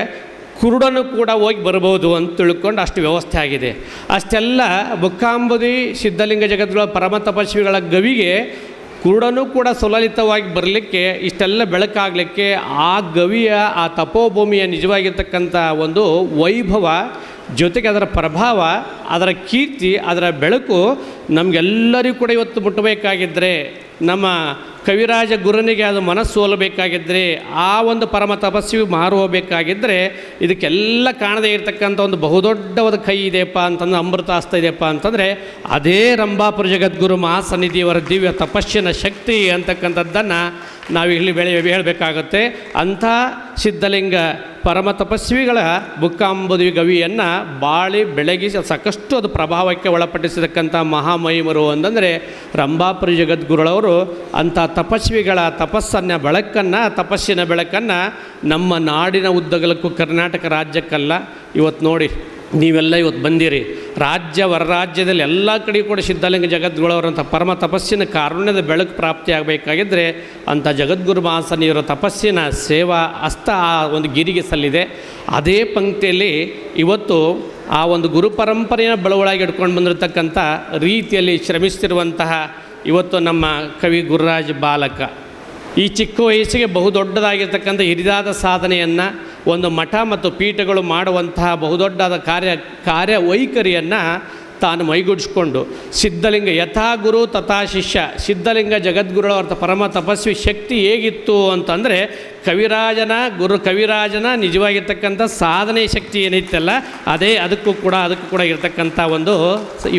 ಕುರುಡನು ಕೂಡ ಹೋಗಿ ಬರ್ಬೋದು ಅಂತ ತಿಳ್ಕೊಂಡು ಅಷ್ಟು ವ್ಯವಸ್ಥೆ ಆಗಿದೆ. ಅಷ್ಟೆಲ್ಲ ಬುಕ್ಕಾಂಬುದಿ ಸಿದ್ಧಲಿಂಗ ಜಗದ್ಗುರುಗಳ ಪರಮ ತಪಸ್ವಿಗಳ ಗವಿಗೆ ಕುರುಡನೂ ಕೂಡ ಸುಲಲಿತವಾಗಿ ಬರಲಿಕ್ಕೆ, ಇಷ್ಟೆಲ್ಲ ಬೆಳಕಾಗಲಿಕ್ಕೆ ಆ ಗವಿಯ ಆ ತಪೋಭೂಮಿಯ ನಿಜವಾಗಿರ್ತಕ್ಕಂಥ ಒಂದು ವೈಭವ ಜೊತೆಗೆ ಅದರ ಪ್ರಭಾವ, ಅದರ ಕೀರ್ತಿ, ಅದರ ಬೆಳಕು ನಮಗೆಲ್ಲರಿಗೂ ಕೂಡ ಇವತ್ತು ಮುಟ್ಟಬೇಕಾಗಿದ್ದರೆ, ನಮ್ಮ ಕವಿರಾಜ ಗುರುನಿಗೆ ಅದು ಮನಸ್ಸು ಸೋಲಬೇಕಾಗಿದ್ದರೆ, ಆ ಒಂದು ಪರಮ ತಪಸ್ವಿ ಮಾರು ಹೋಗಬೇಕಾಗಿದ್ದರೆ, ಇದಕ್ಕೆಲ್ಲ ಕಾಣದೇ ಇರತಕ್ಕಂಥ ಒಂದು ಬಹುದೊಡ್ಡವಾದ ಕೈ ಇದೆಯಪ್ಪ ಅಂತಂದ್ರೆ, ಅಮೃತಾಸ್ತ ಇದೆಯಪ್ಪ ಅಂತಂದರೆ ಅದೇ ರಂಭಾಪುರ ಜಗದ್ಗುರು ಮಹಾಸನ್ನಿಧಿಯವರ ದಿವ್ಯ ತಪಸ್ಸಿನ ಶಕ್ತಿ ಅಂತಕ್ಕಂಥದ್ದನ್ನು ನಾವು ಇಲ್ಲಿ ಹೇಳಬೇಕಾಗುತ್ತೆ. ಅಂಥ ಸಿದ್ಧಲಿಂಗ ಪರಮ ತಪಸ್ವಿಗಳ ಬುಕ್ಕಾಂಬುದಿ ಗವಿಯನ್ನು ಬಾಳಿ ಬೆಳಗಿಸಿ ಸಾಕಷ್ಟು ಅದು ಪ್ರಭಾವಕ್ಕೆ ಒಳಪಡಿಸಿರ್ತಕ್ಕಂಥ ಮಹಾಮಹಿಮರು ಅಂತಂದರೆ ರಂಭಾಪುರಿ ಜಗದ್ಗುರುಳವರು ಅಂಥ ತಪಸ್ವಿಗಳ ತಪಸ್ಸಿನ ಬೆಳಕನ್ನು ನಮ್ಮ ನಾಡಿನ ಉದ್ದಗಲಕ್ಕೂ, ಕರ್ನಾಟಕ ರಾಜ್ಯಕ್ಕಲ್ಲ, ಇವತ್ತು ನೋಡಿ ನೀವೆಲ್ಲ ಇವತ್ತು ಬಂದಿರಿ, ಹೊರ ರಾಜ್ಯದಲ್ಲಿ ಎಲ್ಲ ಕಡೆ ಕೂಡ ಸಿದ್ಧಲಿಂಗ ಜಗದ್ಗುರುವರಂಥ ಪರಮ ತಪಸ್ಸಿನ ಕಾರುಣ್ಯದ ಬೆಳಕು ಪ್ರಾಪ್ತಿಯಾಗಬೇಕಾಗಿದ್ದರೆ ಅಂಥ ಜಗದ್ಗುರು ಮಹಾಸನ್ನಿಯವರ ತಪಸ್ಸಿನ ಸೇವಾ ಹಸ್ತ ಆ ಒಂದು ಗಿರಿಗೆ ಸಲ್ಲಿದೆ. ಅದೇ ಪಂಕ್ತಿಯಲ್ಲಿ ಇವತ್ತು ಆ ಒಂದು ಗುರು ಪರಂಪರೆಯ ಬಳವಳಾಗಿ ಇಟ್ಕೊಂಡು ಬಂದಿರತಕ್ಕಂಥ ರೀತಿಯಲ್ಲಿ ಶ್ರಮಿಸ್ತಿರುವಂತಹ ಇವತ್ತು ನಮ್ಮ ಕವಿ ಗುರುರಾಜ ಬಾಲಕ ಈ ಚಿಕ್ಕ ವಯಸ್ಸಿಗೆ ಬಹುದೊಡ್ಡದಾಗಿರ್ತಕ್ಕಂಥ ಹಿರಿದಾದ ಸಾಧನೆಯನ್ನು, ಒಂದು ಮಠ ಮತ್ತು ಪೀಠಗಳು ಮಾಡುವಂತಹ ಬಹುದೊಡ್ಡಾದ ಕಾರ್ಯವೈಖರಿಯನ್ನು ತಾನು ಮೈಗೂಡಿಸ್ಕೊಂಡು ಸಿದ್ಧಲಿಂಗ ಯಥಾ ಗುರು ತಥಾ ಶಿಷ್ಯ, ಸಿದ್ಧಲಿಂಗ ಜಗದ್ಗುರುಗಳವರ ಪರಮ ತಪಸ್ವಿ ಶಕ್ತಿ ಹೇಗಿತ್ತು ಅಂತಂದರೆ ಕವಿರಾಜನ ನಿಜವಾಗಿರ್ತಕ್ಕಂಥ ಸಾಧನೆ ಶಕ್ತಿ ಏನಿತ್ತಲ್ಲ ಅದಕ್ಕೂ ಕೂಡ ಇರತಕ್ಕಂಥ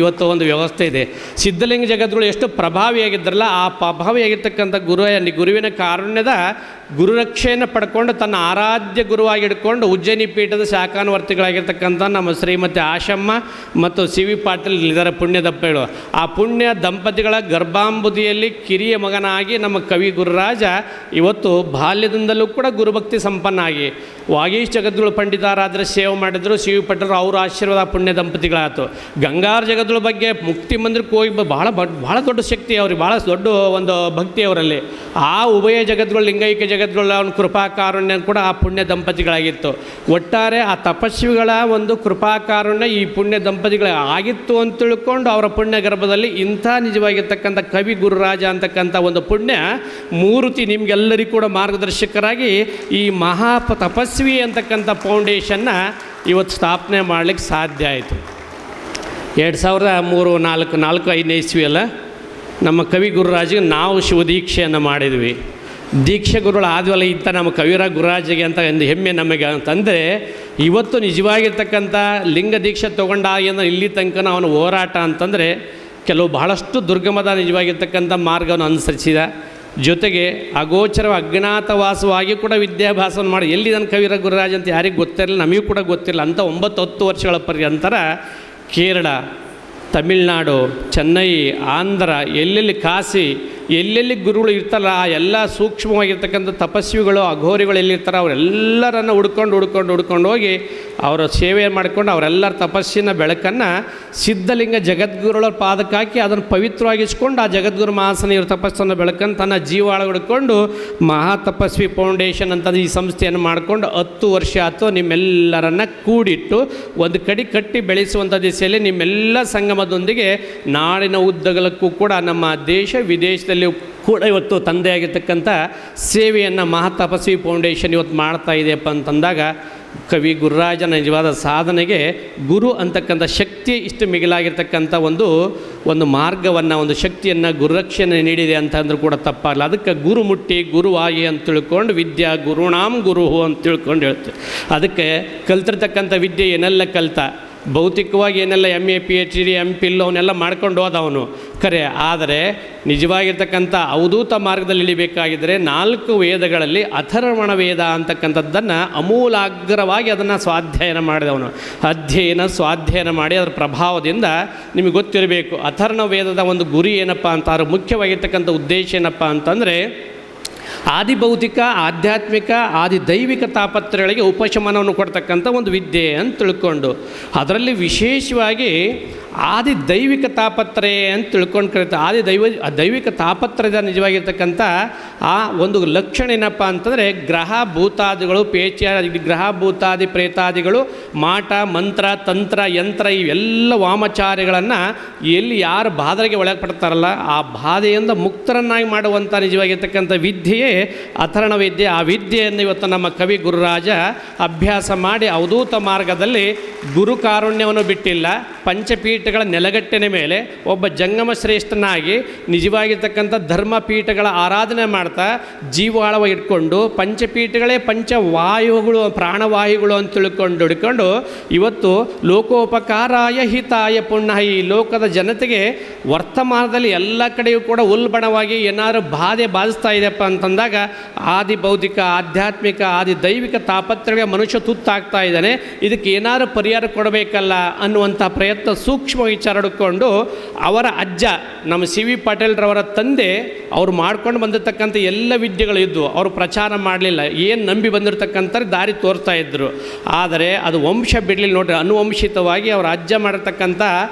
ಇವತ್ತು ಒಂದು ವ್ಯವಸ್ಥೆ ಇದೆ. ಸಿದ್ಧಲಿಂಗ ಜಗದ್ಗುರು ಎಷ್ಟು ಪ್ರಭಾವಿಯಾಗಿದ್ದರಲ್ಲ, ಆ ಪ್ರಭಾವಿಯಾಗಿರ್ತಕ್ಕಂಥ ಗುರುವಿನ ಕಾರುಣ್ಯದ ಗುರುರಕ್ಷೆಯನ್ನು ಪಡ್ಕೊಂಡು ತನ್ನ ಆರಾಧ್ಯ ಗುರುವಾಗಿ ಹಿಡ್ಕೊಂಡು ಉಜ್ಜಯಿನಿ ಪೀಠದ ಶಾಖಾನುವರ್ತಿಗಳಾಗಿರ್ತಕ್ಕಂಥ ನಮ್ಮ ಶ್ರೀಮತಿ ಆಶಮ್ಮ ಮತ್ತು ಸಿ ವಿ ಪಾಟೀಲ್ ಇದರ ಪುಣ್ಯ ದಂಪತಿಗಳು, ಆ ಪುಣ್ಯ ದಂಪತಿಗಳ ಗರ್ಭಾಂಬುದಿಯಲ್ಲಿ ಕಿರಿಯ ಮಗನಾಗಿ ನಮ್ಮ ಕವಿ ಗುರುರಾಜ ಇವತ್ತು ಬಾಲ್ಯದಿಂದಲೂ ಕೂಡ ಗುರುಭಕ್ತಿ ಸಂಪನ್ನ ಆಗಿ ವಾಗೀಶ್ ಜಗದ್ಗುರು ಪಂಡಿತಾರಾದರೆ ಸೇವೆ ಮಾಡಿದ್ರು. ಸಿ ವಿ ಪಾಟೀಲರು ಅವರ ಆಶೀರ್ವಾದ ಪುಣ್ಯ ದಂಪತಿಗಳಾಯಿತು. ಗಂಗಾರ ಜಗದ್ಗುರು ಬಗ್ಗೆ ಮುಕ್ತಿ ಮಂದಿರಕ್ಕೆ ಹೋಗಿ ಭಾಳ ದೊಡ್ಡ ಶಕ್ತಿ ಅವ್ರಿಗೆ, ಭಾಳ ದೊಡ್ಡ ಒಂದು ಭಕ್ತಿ ಅವರಲ್ಲಿ. ಆ ಉಭಯ ಜಗದ್ಗುರು, ಲಿಂಗೈಕ್ಯ ಜಗದ್ಗುರು ಅವನ ಕೃಪಾಕಾರುಣ್ಯ ಕೂಡ ಆ ಪುಣ್ಯ ದಂಪತಿಗಳಾಗಿತ್ತು. ಒಟ್ಟಾರೆ ಆ ತಪಸ್ವಿಗಳ ಒಂದು ಕೃಪಾಕಾರುಣ್ಯ ಈ ಪುಣ್ಯ ದಂಪತಿಗಳ ಆಗಿತ್ತು ಅಂತ ತಿಳ್ಕೊಂಡು ಅವರ ಪುಣ್ಯ ಗರ್ಭದಲ್ಲಿ ಇಂಥ ನಿಜವಾಗಿರ್ತಕ್ಕಂಥ ಕವಿ ಗುರುರಾಜ ಅಂತಕ್ಕಂಥ ಒಂದು ಪುಣ್ಯ ಮೂರ್ತಿ ನಿಮಗೆಲ್ಲರಿಗೂ ಕೂಡ ಮಾರ್ಗದರ್ಶಕರಾಗಿ ಈ ತಪಸ್ವಿ ಅಂತಕ್ಕಂಥ ಫೌಂಡೇಶನ್ನ ಇವತ್ತು ಸ್ಥಾಪನೆ ಮಾಡಲಿಕ್ಕೆ ಸಾಧ್ಯ ಆಯಿತು. 2003-4-5 ಇಸ್ವಿಯಲ್ಲ ನಮ್ಮ ಕವಿ ಗುರುರಾಜಿಗೆ ನಾವು ಶಿವದೀಕ್ಷೆಯನ್ನು ಮಾಡಿದ್ವಿ. ದೀಕ್ಷೆ ಗುರುಗಳು ಆದ್ವಲ್ಲ ಇಂಥ ನಮ್ಮ ಕವಿರಾಜ ಗುರುರಾಜಿಗೆ ಅಂತ ಒಂದು ಹೆಮ್ಮೆ ನಮಗೆ ಅಂತಂದರೆ, ಇವತ್ತು ನಿಜವಾಗಿರ್ತಕ್ಕಂಥ ಲಿಂಗ ದೀಕ್ಷೆ ತೊಗೊಂಡಾಗಿಂದ ಇಲ್ಲಿ ತನಕ ಅವನ ಹೋರಾಟ ಅಂತಂದರೆ ಕೆಲವು ಬಹಳಷ್ಟು ದುರ್ಗಮದ ನಿಜವಾಗಿರ್ತಕ್ಕಂಥ ಮಾರ್ಗವನ್ನು ಅನುಸರಿಸಿದ. ಜೊತೆಗೆ ಅಗೋಚರ ಅಜ್ಞಾತವಾಸವಾಗಿ ಕೂಡ ವಿದ್ಯಾಭ್ಯಾಸವನ್ನು ಮಾಡಿ ಎಲ್ಲಿ ನನ್ನ ಕವಿರಾಜ ಗುರುರಾಜ್ ಅಂತ ಯಾರಿಗೂ ಗೊತ್ತಿರಲಿಲ್ಲ, ನಮಗೂ ಕೂಡ ಗೊತ್ತಿಲ್ಲ. ಅಂತ 9-10 ವರ್ಷಗಳ ಪರ್ಯಂತರ ಕೇರಳ, ತಮಿಳುನಾಡು, ಚೆನ್ನೈ, ಆಂಧ್ರ, ಎಲ್ಲೆಲ್ಲಿ ಕಾಶಿ, ಎಲ್ಲೆಲ್ಲಿ ಗುರುಗಳು ಇರ್ತಾರಲ್ಲ ಆ ಎಲ್ಲ ಸೂಕ್ಷ್ಮವಾಗಿರ್ತಕ್ಕಂಥ ತಪಸ್ವಿಗಳು, ಅಘೋರಿಗಳು ಎಲ್ಲಿರ್ತಾರೆ ಅವರೆಲ್ಲರನ್ನು ಹುಡ್ಕೊಂಡು ಹೋಗಿ ಅವರ ಸೇವೆ ಮಾಡಿಕೊಂಡು ಅವರೆಲ್ಲರ ತಪಸ್ಸಿನ ಬೆಳಕನ್ನು ಸಿದ್ಧಲಿಂಗ ಜಗದ್ಗುರುಗಳ ಪಾದಕ್ಕೆ ಹಾಕಿ ಅದನ್ನು ಪವಿತ್ರವಾಗಿಸ್ಕೊಂಡು ಆ ಜಗದ್ಗುರು ಮಹಾಸನ್ನಿಯವರ ತಪಸ್ಸನ್ನು ಬೆಳಕನ್ನು ತನ್ನ ಜೀವಾಳ ಹುಡ್ಕೊಂಡು ಮಹಾತಪಸ್ವಿ ಫೌಂಡೇಶನ್ ಅಂತ ಈ ಸಂಸ್ಥೆಯನ್ನು ಮಾಡಿಕೊಂಡು 10 ವರ್ಷ ಆಯಿತು. ನಿಮ್ಮೆಲ್ಲರನ್ನು ಕೂಡಿಟ್ಟು ಒಂದು ಕಡೆ ಕಟ್ಟಿ ಬೆಳೆಸುವಂಥ ದಿಸೆಯಲ್ಲಿ ನಿಮ್ಮೆಲ್ಲ ಸಂಗಮದೊಂದಿಗೆ ನಾಡಿನ ಉದ್ದಗಲಕ್ಕೂ ಕೂಡ ನಮ್ಮ ದೇಶ ವಿದೇಶದಲ್ಲಿ ಕೂಡ ಇವತ್ತು ತಂದೆಯಾಗಿರ್ತಕ್ಕಂಥ ಸೇವೆಯನ್ನು ಮಹಾತಪಸ್ವಿ ಫೌಂಡೇಶನ್ ಇವತ್ತು ಮಾಡ್ತಾ ಇದೆಯಪ್ಪ ಅಂತಂದಾಗ ಕವಿ ಗುರುರಾಜನ ನಿಜವಾದ ಸಾಧನೆಗೆ ಗುರು ಅಂತಕ್ಕಂಥ ಶಕ್ತಿ ಇಷ್ಟು ಮಿಗಿಲಾಗಿರ್ತಕ್ಕಂಥ ಒಂದು ಮಾರ್ಗವನ್ನು, ಒಂದು ಶಕ್ತಿಯನ್ನು, ಗುರುರಕ್ಷಣೆ ನೀಡಿದೆ ಅಂತ ಅಂದರೂ ಕೂಡ ತಪ್ಪಾಗಲ್ಲ. ಅದಕ್ಕೆ ಗುರು ಮುಟ್ಟಿ ಗುರುವಾಗಿ ಅಂತ ತಿಳ್ಕೊಂಡು ವಿದ್ಯಾ ಗುರುಣಾಂ ಗುರು ಅಂತ ತಿಳ್ಕೊಂಡು ಹೇಳ್ತೀವಿ. ಅದಕ್ಕೆ ಕಲ್ತಿರ್ತಕ್ಕಂಥ ವಿದ್ಯೆ ಏನೆಲ್ಲ ಕಲ್ತ, ಭೌತಿಕವಾಗಿ ಏನೆಲ್ಲ MA PhD MPhil ಅವನ್ನೆಲ್ಲ ಮಾಡ್ಕೊಂಡು ಹೋದವನು ಖರೆ. ಆದರೆ ನಿಜವಾಗಿರ್ತಕ್ಕಂಥ ಅವಧೂತ ಮಾರ್ಗದಲ್ಲಿ ಇಳಿಬೇಕಾಗಿದ್ದರೆ 4 ವೇದಗಳಲ್ಲಿ ಅಥರ್ವಣ ವೇದ ಅಂತಕ್ಕಂಥದ್ದನ್ನು ಅಮೂಲಾಗ್ರವಾಗಿ ಅದನ್ನು ಸ್ವಾಧ್ಯಯನ ಮಾಡಿ ಅದರ ಪ್ರಭಾವದಿಂದ ನಿಮಗೆ ಗೊತ್ತಿರಬೇಕು ಅಥರ್ವಣ ವೇದದ ಒಂದು ಗುರಿ ಏನಪ್ಪ ಅಂತ, ಅದರ ಮುಖ್ಯವಾಗಿರ್ತಕ್ಕಂಥ ಉದ್ದೇಶ ಏನಪ್ಪ ಅಂತಂದರೆ ಆದಿಭೌತಿಕ, ಆಧ್ಯಾತ್ಮಿಕ, ಆದಿದೈವಿಕ ತಾಪತ್ರಗಳಿಗೆ ಉಪಶಮನವನ್ನು ಕೊಡ್ತಕ್ಕಂಥ ಒಂದು ವಿದ್ಯೆ ಅಂತ ತಿಳ್ಕೊಂಡು ಅದರಲ್ಲಿ ವಿಶೇಷವಾಗಿ ಆದಿ ದೈವಿಕ ತಾಪತ್ರಯ ಅಂತ ತಿಳ್ಕೊಂಡು ಕರೀತಾರೆ. ದೈವಿಕ ತಾಪತ್ರಯದ ನಿಜವಾಗಿರ್ತಕ್ಕಂಥ ಆ ಒಂದು ಲಕ್ಷಣ ಏನಪ್ಪ ಅಂತಂದರೆ ಗ್ರಹ ಭೂತಾದಿಗಳು ಗ್ರಹ ಭೂತಾದಿ ಪ್ರೇತಾದಿಗಳು ಮಾಟ ಮಂತ್ರ ತಂತ್ರ ಯಂತ್ರ ಇವೆಲ್ಲ ವಾಮಾಚಾರ್ಯಗಳನ್ನು ಎಲ್ಲಿ ಯಾರು ಬಾಧೆಗೆ ಒಳಪಡ್ತಾರಲ್ಲ ಆ ಬಾಧೆಯಿಂದ ಮುಕ್ತರನ್ನಾಗಿ ಮಾಡುವಂಥ ನಿಜವಾಗಿರ್ತಕ್ಕಂಥ ವಿದ್ಯೆಯೇ ಅಥರ್ಣ ವಿದ್ಯೆ. ಆ ವಿದ್ಯೆಯನ್ನು ಇವತ್ತು ನಮ್ಮ ಕವಿ ಗುರುರಾಜ ಅಭ್ಯಾಸ ಮಾಡಿ ಅವಧೂತ ಮಾರ್ಗದಲ್ಲಿ ಗುರು ಕಾರುಣ್ಯವನ್ನು ಬಿಟ್ಟಿಲ್ಲ. ಪಂಚಪೀಠಗಳ ನೆಲಗಟ್ಟಿನ ಮೇಲೆ ಒಬ್ಬ ಜಂಗಮ ಶ್ರೇಷ್ಠನಾಗಿ ನಿಜವಾಗಿರ್ತಕ್ಕಂಥ ಧರ್ಮಪೀಠಗಳ ಆರಾಧನೆ ಮಾಡ್ತಾ ಜೀವಾಳವ ಇಟ್ಕೊಂಡು ಪಂಚಪೀಠಗಳೇ ಪಂಚವಾಯುಗಳು ಪ್ರಾಣವಾಯುಗಳು ಅಂತ ಹಿಡ್ಕೊಂಡು ಇವತ್ತು ಲೋಕೋಪಕಾರಾಯ ಹಿತಾಯ ಪುಣ್ಯ ಈ ಲೋಕದ ಜನತೆಗೆ ವರ್ತಮಾನದಲ್ಲಿ ಎಲ್ಲ ಕಡೆಯೂ ಕೂಡ ಉಲ್ಬಣವಾಗಿ ಏನಾದ್ರು ಬಾಧಿಸ್ತಾ ಇದೆಯಪ್ಪ ಅಂತಂದಾಗ ಆದಿ ಬೌದ್ಧಿಕ ಆಧ್ಯಾತ್ಮಿಕ ಆದಿ ದೈವಿಕ ತಾಪತ್ರಗಳಿಗೆ ಮನುಷ್ಯ ತುತ್ತಾಗ್ತಾ ಇದ್ದಾನೆ, ಇದಕ್ಕೆ ಏನಾದ್ರು ಪರಿಹಾರ ಕೊಡಬೇಕಲ್ಲ ಅನ್ನುವಂಥ ಪ್ರಯತ್ನ ಸೂಕ್ಷ್ಮ ವಿಚಾರ ಹಿಡ್ಕೊಂಡು ಅವರ ಅಜ್ಜ ನಮ್ಮ ಸಿ ವಿ ಪಾಟೀಲ್ರವರ ತಂದೆ ಅವ್ರು ಮಾಡ್ಕೊಂಡು ಬಂದಿರತಕ್ಕಂಥ ಎಲ್ಲ ವಿದ್ಯೆಗಳು ಇದ್ವು. ಅವರು ಪ್ರಚಾರ ಮಾಡಲಿಲ್ಲ, ಏನು ನಂಬಿ ಬಂದಿರತಕ್ಕಂಥ ದಾರಿ ತೋರಿಸ್ತಾ ಇದ್ದರು. ಆದರೆ ಅದು ವಂಶ ಬಿಡಲಿಲ್ಲ ನೋಡ್ರಿ, ಅನುವಂಶಿತವಾಗಿ ಅವರ ಅಜ್ಜ ಮಾಡಿರ್ತಕ್ಕಂಥ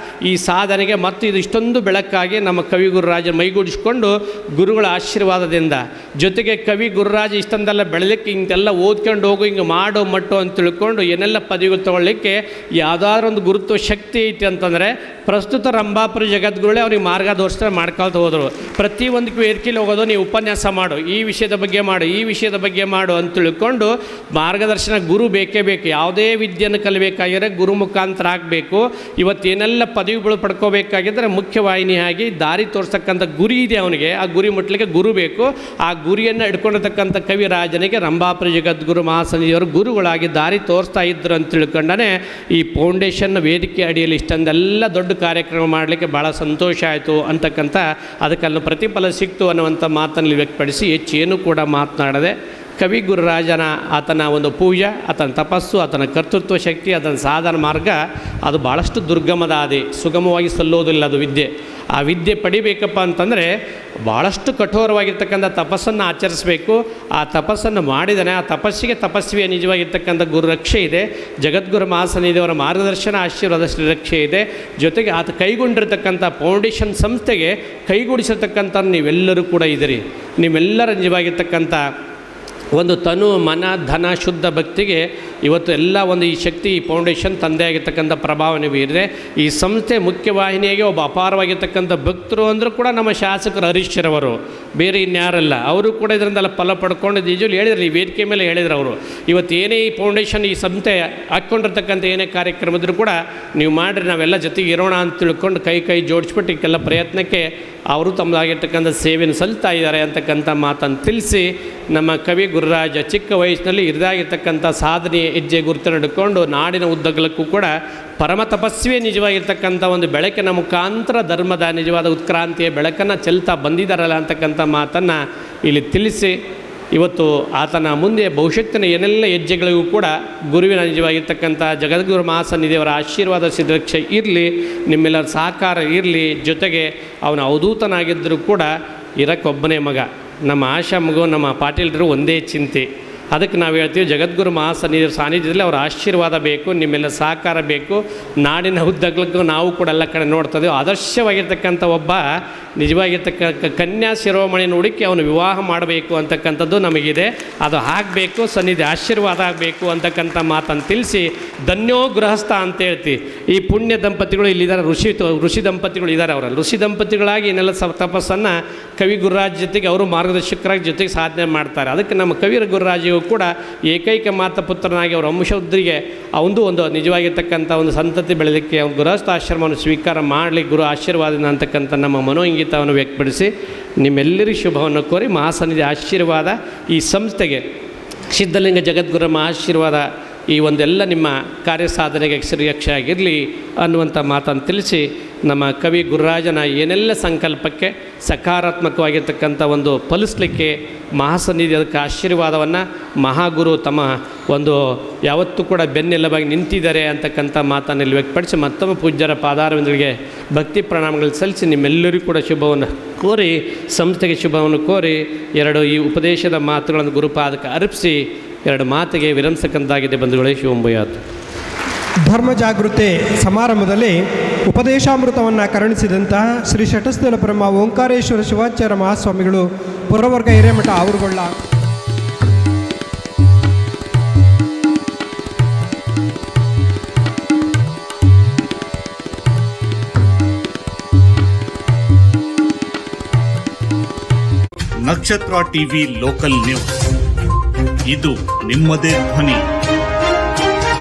ಈ ಸಾಧನೆಗೆ ಮತ್ತು ಇದು ಇಷ್ಟೊಂದು ಬೆಳಕಾಗಿ ನಮ್ಮ ಕವಿ ಗುರುರಾಜ ಮೈಗೂಡಿಸ್ಕೊಂಡು ಗುರುಗಳ ಆಶೀರ್ವಾದದಿಂದ ಜೊತೆಗೆ ಕವಿ ಗುರುರಾಜ ಇಷ್ಟೊಂದೆಲ್ಲ ಬೆಳಲಿಕ್ಕೆ ಹಿಂಗೆಲ್ಲ ಓದ್ಕೊಂಡು ಹೋಗು ಹಿಂಗೆ ಮಾಡೋ ಮಟ್ಟು ಅಂತ ತಿಳ್ಕೊಂಡು ಏನೆಲ್ಲ ಪದವಿಗಳು ತೊಗೊಳ್ಳಿಕ್ಕೆ ಯಾವುದಾದ್ರೂ ಒಂದು ಗುರುತ್ವ ಶಕ್ತಿ ಐತಿ ಅಂತಂದರೆ ಪ್ರಸ್ತುತ ರಂಭಾಪುರಿ ಜಗದ್ಗುರುಗಳೇ ಅವ್ರಿಗೆ ಮಾರ್ಗದರ್ಶನ ಮಾಡ್ಕೊಳ್ತಾ ಹೋದರು. ಪ್ರತಿಯೊಂದಕ್ಕೂ ವೇದಿಕೆಯಲ್ಲಿ ಹೋಗೋದು, ನೀವು ಉಪನ್ಯಾಸ ಮಾಡು, ಈ ವಿಷಯದ ಬಗ್ಗೆ ಮಾಡು, ಈ ವಿಷಯದ ಬಗ್ಗೆ ಮಾಡು ಅಂತ ತಿಳ್ಕೊಂಡು ಮಾರ್ಗದರ್ಶನ ಗುರು ಬೇಕೇ ಬೇಕು. ಯಾವುದೇ ವಿದ್ಯೆಯನ್ನು ಕಲಿಬೇಕಾಗಿದ್ರೆ ಗುರು ಮುಖಾಂತರ ಆಗಬೇಕು. ಇವತ್ತೇನೆಲ್ಲ ಪದವಿಗಳು ಪಡ್ಕೋಬೇಕಾಗಿದ್ದರೆ ಮುಖ್ಯವಾಹಿನಿಯಾಗಿ ದಾರಿ ತೋರಿಸ್ತಕ್ಕಂಥ ಗುರಿ ಇದೆ ಅವನಿಗೆ, ಆ ಗುರಿ ಮುಟ್ಲಿಕ್ಕೆ ಗುರು ಬೇಕು. ಆ ಗುರಿಯನ್ನು ಹಿಡ್ಕೊಂಡಿರ್ತಕ್ಕಂಥ ಕವಿರಾಜನಿಗೆ ರಂಭಾಪುರಿ ಜಗದ್ಗುರು ಮಹಾಸನ್ನಿಧಿಯವರು ಗುರುಗಳಾಗಿ ದಾರಿ ತೋರಿಸ್ತಾ ಇದ್ದರು ಅಂತ ತಿಳ್ಕೊಂಡೇ ಈ ಫೌಂಡೇಶನ್ ವೇದಿಕೆ ಅಡಿಯಲ್ಲಿ ಇಷ್ಟೊಂದೆಲ್ಲ ದೊಡ್ಡ ಕಾರ್ಯಕ್ರಮ ಮಾಡಲಿಕ್ಕೆ ಭಾಳ ಸಂತೋಷ ಆಯಿತು ಅಂತಕ್ಕಂಥ ಅದಕ್ಕೆಲ್ಲ ಪ್ರತಿಫಲ ಸಿಕ್ತು ಅನ್ನುವಂಥ ಮಾತನ್ನು ವ್ಯಕ್ತಪಡಿಸಿ ಹೆಚ್ಚೇನು ಕೂಡ ಮಾತನಾಡದೆ ಕವಿ ಗುರುರಾಜನ ಆತನ ಒಂದು ಪೂಜೆ, ಆತನ ತಪಸ್ಸು, ಆತನ ಕರ್ತೃತ್ವ ಶಕ್ತಿ, ಆತನ ಸಾಧನ ಮಾರ್ಗ ಅದು ಭಾಳಷ್ಟು ದುರ್ಗಮದ ಹಾದಿ, ಸುಗಮವಾಗಿ ಸಲ್ಲೋದಿಲ್ಲ ಅದು ವಿದ್ಯೆ. ಆ ವಿದ್ಯೆ ಪಡಿಬೇಕಪ್ಪ ಅಂತಂದರೆ ಭಾಳಷ್ಟು ಕಠೋರವಾಗಿರ್ತಕ್ಕಂಥ ತಪಸ್ಸನ್ನು ಆಚರಿಸಬೇಕು. ಆ ತಪಸ್ಸನ್ನು ಮಾಡಿದಾನೆ, ಆ ತಪಸ್ಸಿಗೆ ತಪಸ್ವಿಯ ನಿಜವಾಗಿರ್ತಕ್ಕಂಥ ಗುರುರಕ್ಷೆ ಇದೆ. ಜಗದ್ಗುರು ಮಹಾಸನ್ನಿಧಿಯವರ ಮಾರ್ಗದರ್ಶನ ಆಶೀರ್ವಾದ ಶ್ರೀರಕ್ಷೆ ಇದೆ. ಜೊತೆಗೆ ಆತ ಕೈಗೊಂಡಿರ್ತಕ್ಕಂಥ ಫೌಂಡೇಶನ್ ಸಂಸ್ಥೆಗೆ ಕೈಗೂಡಿಸಿರ್ತಕ್ಕಂಥ ನೀವೆಲ್ಲರೂ ಕೂಡ ಇದ್ದೀರಿ. ನಿಮ್ಮೆಲ್ಲರ ನಿಜವಾಗಿರ್ತಕ್ಕಂಥ ಒಂದು ತನು ಮನ ಧನ ಶುದ್ಧ ಭಕ್ತಿಗೆ ಇವತ್ತು ಎಲ್ಲ ಒಂದು ಈ ಶಕ್ತಿ ಈ ಫೌಂಡೇಶನ್ ತಂದೆ ಆಗಿರ್ತಕ್ಕಂಥ ಪ್ರಭಾವನೆ ಬೀರಿದೆ. ಈ ಸಂಸ್ಥೆ ಮುಖ್ಯವಾಹಿನಿಯಾಗಿ ಒಬ್ಬ ಅಪಾರವಾಗಿರ್ತಕ್ಕಂಥ ಭಕ್ತರು ಅಂದರೂ ಕೂಡ ನಮ್ಮ ಶಾಸಕರು ಹರೀಶ್ರವರು, ಬೇರೆ ಇನ್ಯಾರಲ್ಲ. ಅವರು ಕೂಡ ಇದರಿಂದೆಲ್ಲ ಫಲ ಪಡ್ಕೊಂಡು ನಿಜವೂ ಹೇಳಿದ್ರು, ಈ ವೇದಿಕೆ ಮೇಲೆ ಹೇಳಿದ್ರು ಅವರು. ಇವತ್ತು ಏನೇ ಈ ಫೌಂಡೇಶನ್ ಈ ಸಂಸ್ಥೆ ಹಾಕ್ಕೊಂಡಿರ್ತಕ್ಕಂಥ ಏನೇ ಕಾರ್ಯಕ್ರಮ ಇದ್ರೂ ಕೂಡ ನೀವು ಮಾಡಿರಿ, ನಾವೆಲ್ಲ ಜೊತೆಗೆ ಇರೋಣ ಅಂತ ತಿಳ್ಕೊಂಡು ಕೈ ಜೋಡಿಸ್ಬಿಟ್ಟು ಇದಕ್ಕೆಲ್ಲ ಪ್ರಯತ್ನಕ್ಕೆ ಅವರು ತಮ್ಮದಾಗಿರ್ತಕ್ಕಂಥ ಸೇವೆಯನ್ನು ಸಲ್ತಾ ಇದ್ದಾರೆ ಅಂತಕ್ಕಂಥ ಮಾತನ್ನು ತಿಳಿಸಿ ನಮ್ಮ ಕವಿ ಗುರುರಾಜ ಚಿಕ್ಕ ವಯಸ್ಸಿನಲ್ಲಿ ಇದಾಗಿರ್ತಕ್ಕಂಥ ಸಾಧನೆ ಹೆಜ್ಜೆ ಗುರುತು ಹಿಡ್ಕೊಂಡು ನಾಡಿನ ಉದ್ದಗಲಕ್ಕೂ ಕೂಡ ಪರಮ ತಪಸ್ವಿಯೇ ನಿಜವಾಗಿರ್ತಕ್ಕಂಥ ಒಂದು ಬೆಳಕಿನ ಮುಖಾಂತರ ಧರ್ಮದ ನಿಜವಾದ ಉತ್ಕ್ರಾಂತಿಯ ಬೆಳಕನ್ನು ಚೆಲ್ತಾ ಬಂದಿದ್ದಾರಲ್ಲ ಅಂತಕ್ಕಂಥ ಮಾತನ್ನು ಇಲ್ಲಿ ತಿಳಿಸಿ ಇವತ್ತು ಆತನ ಮುಂದೆ ಭವಿಷ್ಯತ್ತಿನ ಏನೆಲ್ಲ ಹೆಜ್ಜೆಗಳಿಗೂ ಕೂಡ ಗುರುವಿನ ನಿಜವಾಗಿರ್ತಕ್ಕಂಥ ಜಗದ್ಗುರು ಮಹಾಸನ್ನಿಧಿಯವರ ಆಶೀರ್ವಾದ ಸಿದ್ಧರಕ್ಷೆ ಇರಲಿ, ನಿಮ್ಮೆಲ್ಲರ ಸಹಕಾರ ಇರಲಿ. ಜೊತೆಗೆ ಅವನ ಅವಧೂತನಾಗಿದ್ದರೂ ಕೂಡ ಇರಕ್ಕೊಬ್ಬನೇ ಮಗ, ನಮ್ಮ ಆಶಾ ಮಗು ನಮ್ಮ ಪಾಟೀಲರು ಒಂದೇ ಚಿಂತೆ. ಅದಕ್ಕೆ ನಾವು ಹೇಳ್ತೀವಿ ಜಗದ್ಗುರು ಮಹಾಸನ್ನಿಧಿಯ ಸಾನ್ನಿಧ್ಯದಲ್ಲಿ ಅವರ ಆಶೀರ್ವಾದ ಬೇಕು, ನಿಮ್ಮೆಲ್ಲ ಸಹಕಾರ ಬೇಕು. ನಾಡಿನ ಉದ್ದಗಲಕ್ಕೂ ನಾವು ಕೂಡ ಎಲ್ಲ ಕಡೆ ನೋಡ್ತಾಯಿದ್ದೇವೆ. ಆದರ್ಶವಾಗಿರ್ತಕ್ಕಂಥ ಒಬ್ಬ ನಿಜವಾಗಿರ್ತಕ್ಕ ಕನ್ಯಾ ಶಿರೋಮಣಿಯನ್ನು ಹುಡುಕಿ ಅವನು ವಿವಾಹ ಮಾಡಬೇಕು ಅಂತಕ್ಕಂಥದ್ದು ನಮಗಿದೆ. ಅದು ಆಗಬೇಕು, ಸನ್ನಿಧಿ ಆಶೀರ್ವಾದ ಆಗಬೇಕು ಅಂತಕ್ಕಂಥ ಮಾತನ್ನು ತಿಳಿಸಿ ಧನ್ಯೋ ಗೃಹಸ್ಥ ಅಂತ ಹೇಳ್ತೀವಿ. ಈ ಪುಣ್ಯ ದಂಪತಿಗಳು ಇಲ್ಲಿದ್ದಾರೆ, ಋಷಿ ದಂಪತಿಗಳು ಇದ್ದಾರೆ. ಅವರ ಋಷಿ ದಂಪತಿಗಳಾಗಿ ಏನೆಲ್ಲ ತಪಸ್ಸನ್ನು ಕವಿ ಗುರುರಾಜ್ ಜೊತೆಗೆ ಅವರು ಮಾರ್ಗದರ್ಶಕರಾಗಿ ಜೊತೆಗೆ ಸಾಧನೆ ಮಾಡ್ತಾರೆ. ಅದಕ್ಕೆ ನಮ್ಮ ಕವಿ ಗುರುರಾಜಿಗೂ ಕೂಡ ಏಕೈಕ ಮಾತಪುತ್ರನಾಗಿ ಅವರ ವಂಶವೃದ್ಧಿಗೆ ಒಂದು ನಿಜವಾಗಿರ್ತಕ್ಕಂಥ ಒಂದು ಸಂತತಿ ಬೆಳೆದಕ್ಕೆ ಅವ್ನು ಗೃಹಸ್ಥ ಆಶ್ರಮವನ್ನು ಸ್ವೀಕಾರ ಮಾಡಲಿ ಗುರು ಆಶೀರ್ವಾದದಿಂದ ಅಂತಕ್ಕಂಥ ನಮ್ಮ ಮನೋಇಂಗಿತವನ್ನು ವ್ಯಕ್ತಪಡಿಸಿ ನಿಮ್ಮೆಲ್ಲರಿಗೂ ಶುಭವನ್ನು ಕೋರಿ ಮಹಾಸನ್ನಿಧಿ ಆಶೀರ್ವಾದ ಈ ಸಂಸ್ಥೆಗೆ ಸಿದ್ಧಲಿಂಗ ಜಗದ್ಗುರು ಆಶೀರ್ವಾದ ಈ ಒಂದೆಲ್ಲ ನಿಮ್ಮ ಕಾರ್ಯ ಸಾಧನೆಗೆ ಶ್ರೀರಕ್ಷೆ ಆಗಿರಲಿ ಅನ್ನುವಂಥ ಮಾತನ್ನು ತಿಳಿಸಿ ನಮ್ಮ ಕವಿ ಗುರುರಾಜನ ಏನೆಲ್ಲ ಸಂಕಲ್ಪಕ್ಕೆ ಸಕಾರಾತ್ಮಕವಾಗಿರ್ತಕ್ಕಂಥ ಒಂದು ಫಲಿಸಲಿಕ್ಕೆ ಮಹಾಸನ್ನಿಧಿ ಅದಕ್ಕೆ ಆಶೀರ್ವಾದವನ್ನು ಮಹಾಗುರು ತಮ್ಮ ಒಂದು ಯಾವತ್ತೂ ಕೂಡ ಬೆನ್ನೆಲುಬಾಗಿ ನಿಂತಿದ್ದಾರೆ ಅಂತಕ್ಕಂಥ ಮಾತನ್ನು ಇಲ್ಲಿ ವ್ಯಕ್ತಪಡಿಸಿ ಮತ್ತೊಮ್ಮೆ ಪೂಜ್ಯರ ಪಾದಾರವಿಂದರಿಗೆ ಭಕ್ತಿ ಪ್ರಣಾಮಗಳು ಸಲ್ಲಿಸಿ ನಿಮ್ಮೆಲ್ಲರಿಗೂ ಕೂಡ ಶುಭವನ್ನು ಕೋರಿ ಸಂಸ್ಥೆಗೆ ಶುಭವನ್ನು ಕೋರಿ ಈ ಉಪದೇಶದ ಮಾತುಗಳನ್ನು ಗುರುಪಾದಕ್ಕೆ ಅರ್ಪಿಸಿ ಎರಡು ಮಾತಿಗೆ ವಿರಮಿಸಕ್ಕಂತಾಗಿದೆ ಬಂಧುಗಳೇ. ಶಿವಂಭೂಯಾತ್. ಧರ್ಮ ಜಾಗೃತಿ ಸಮಾರಂಭದಲ್ಲಿ ಉಪದೇಶಾಮೃತವನ್ನು ಕರುಣಿಸಿದಂತಹ ಶ್ರೀ ಶಟಸ್ಥಲ ಬ್ರಹ್ಮ ಓಂಕಾರೇಶ್ವರ ಶಿವಾಚಾರ್ಯ ಮಹಾಸ್ವಾಮಿಗಳು ಪುರವರ್ಗ ಹಿರೇಮಠ ಆವರುಗೊಳ್ಳ, ನಕ್ಷತ್ರ ಟಿವಿ ಲೋಕಲ್ ನ್ಯೂಸ್, ಇದು ನಿಮ್ಮದೇ ಧ್ವನಿ.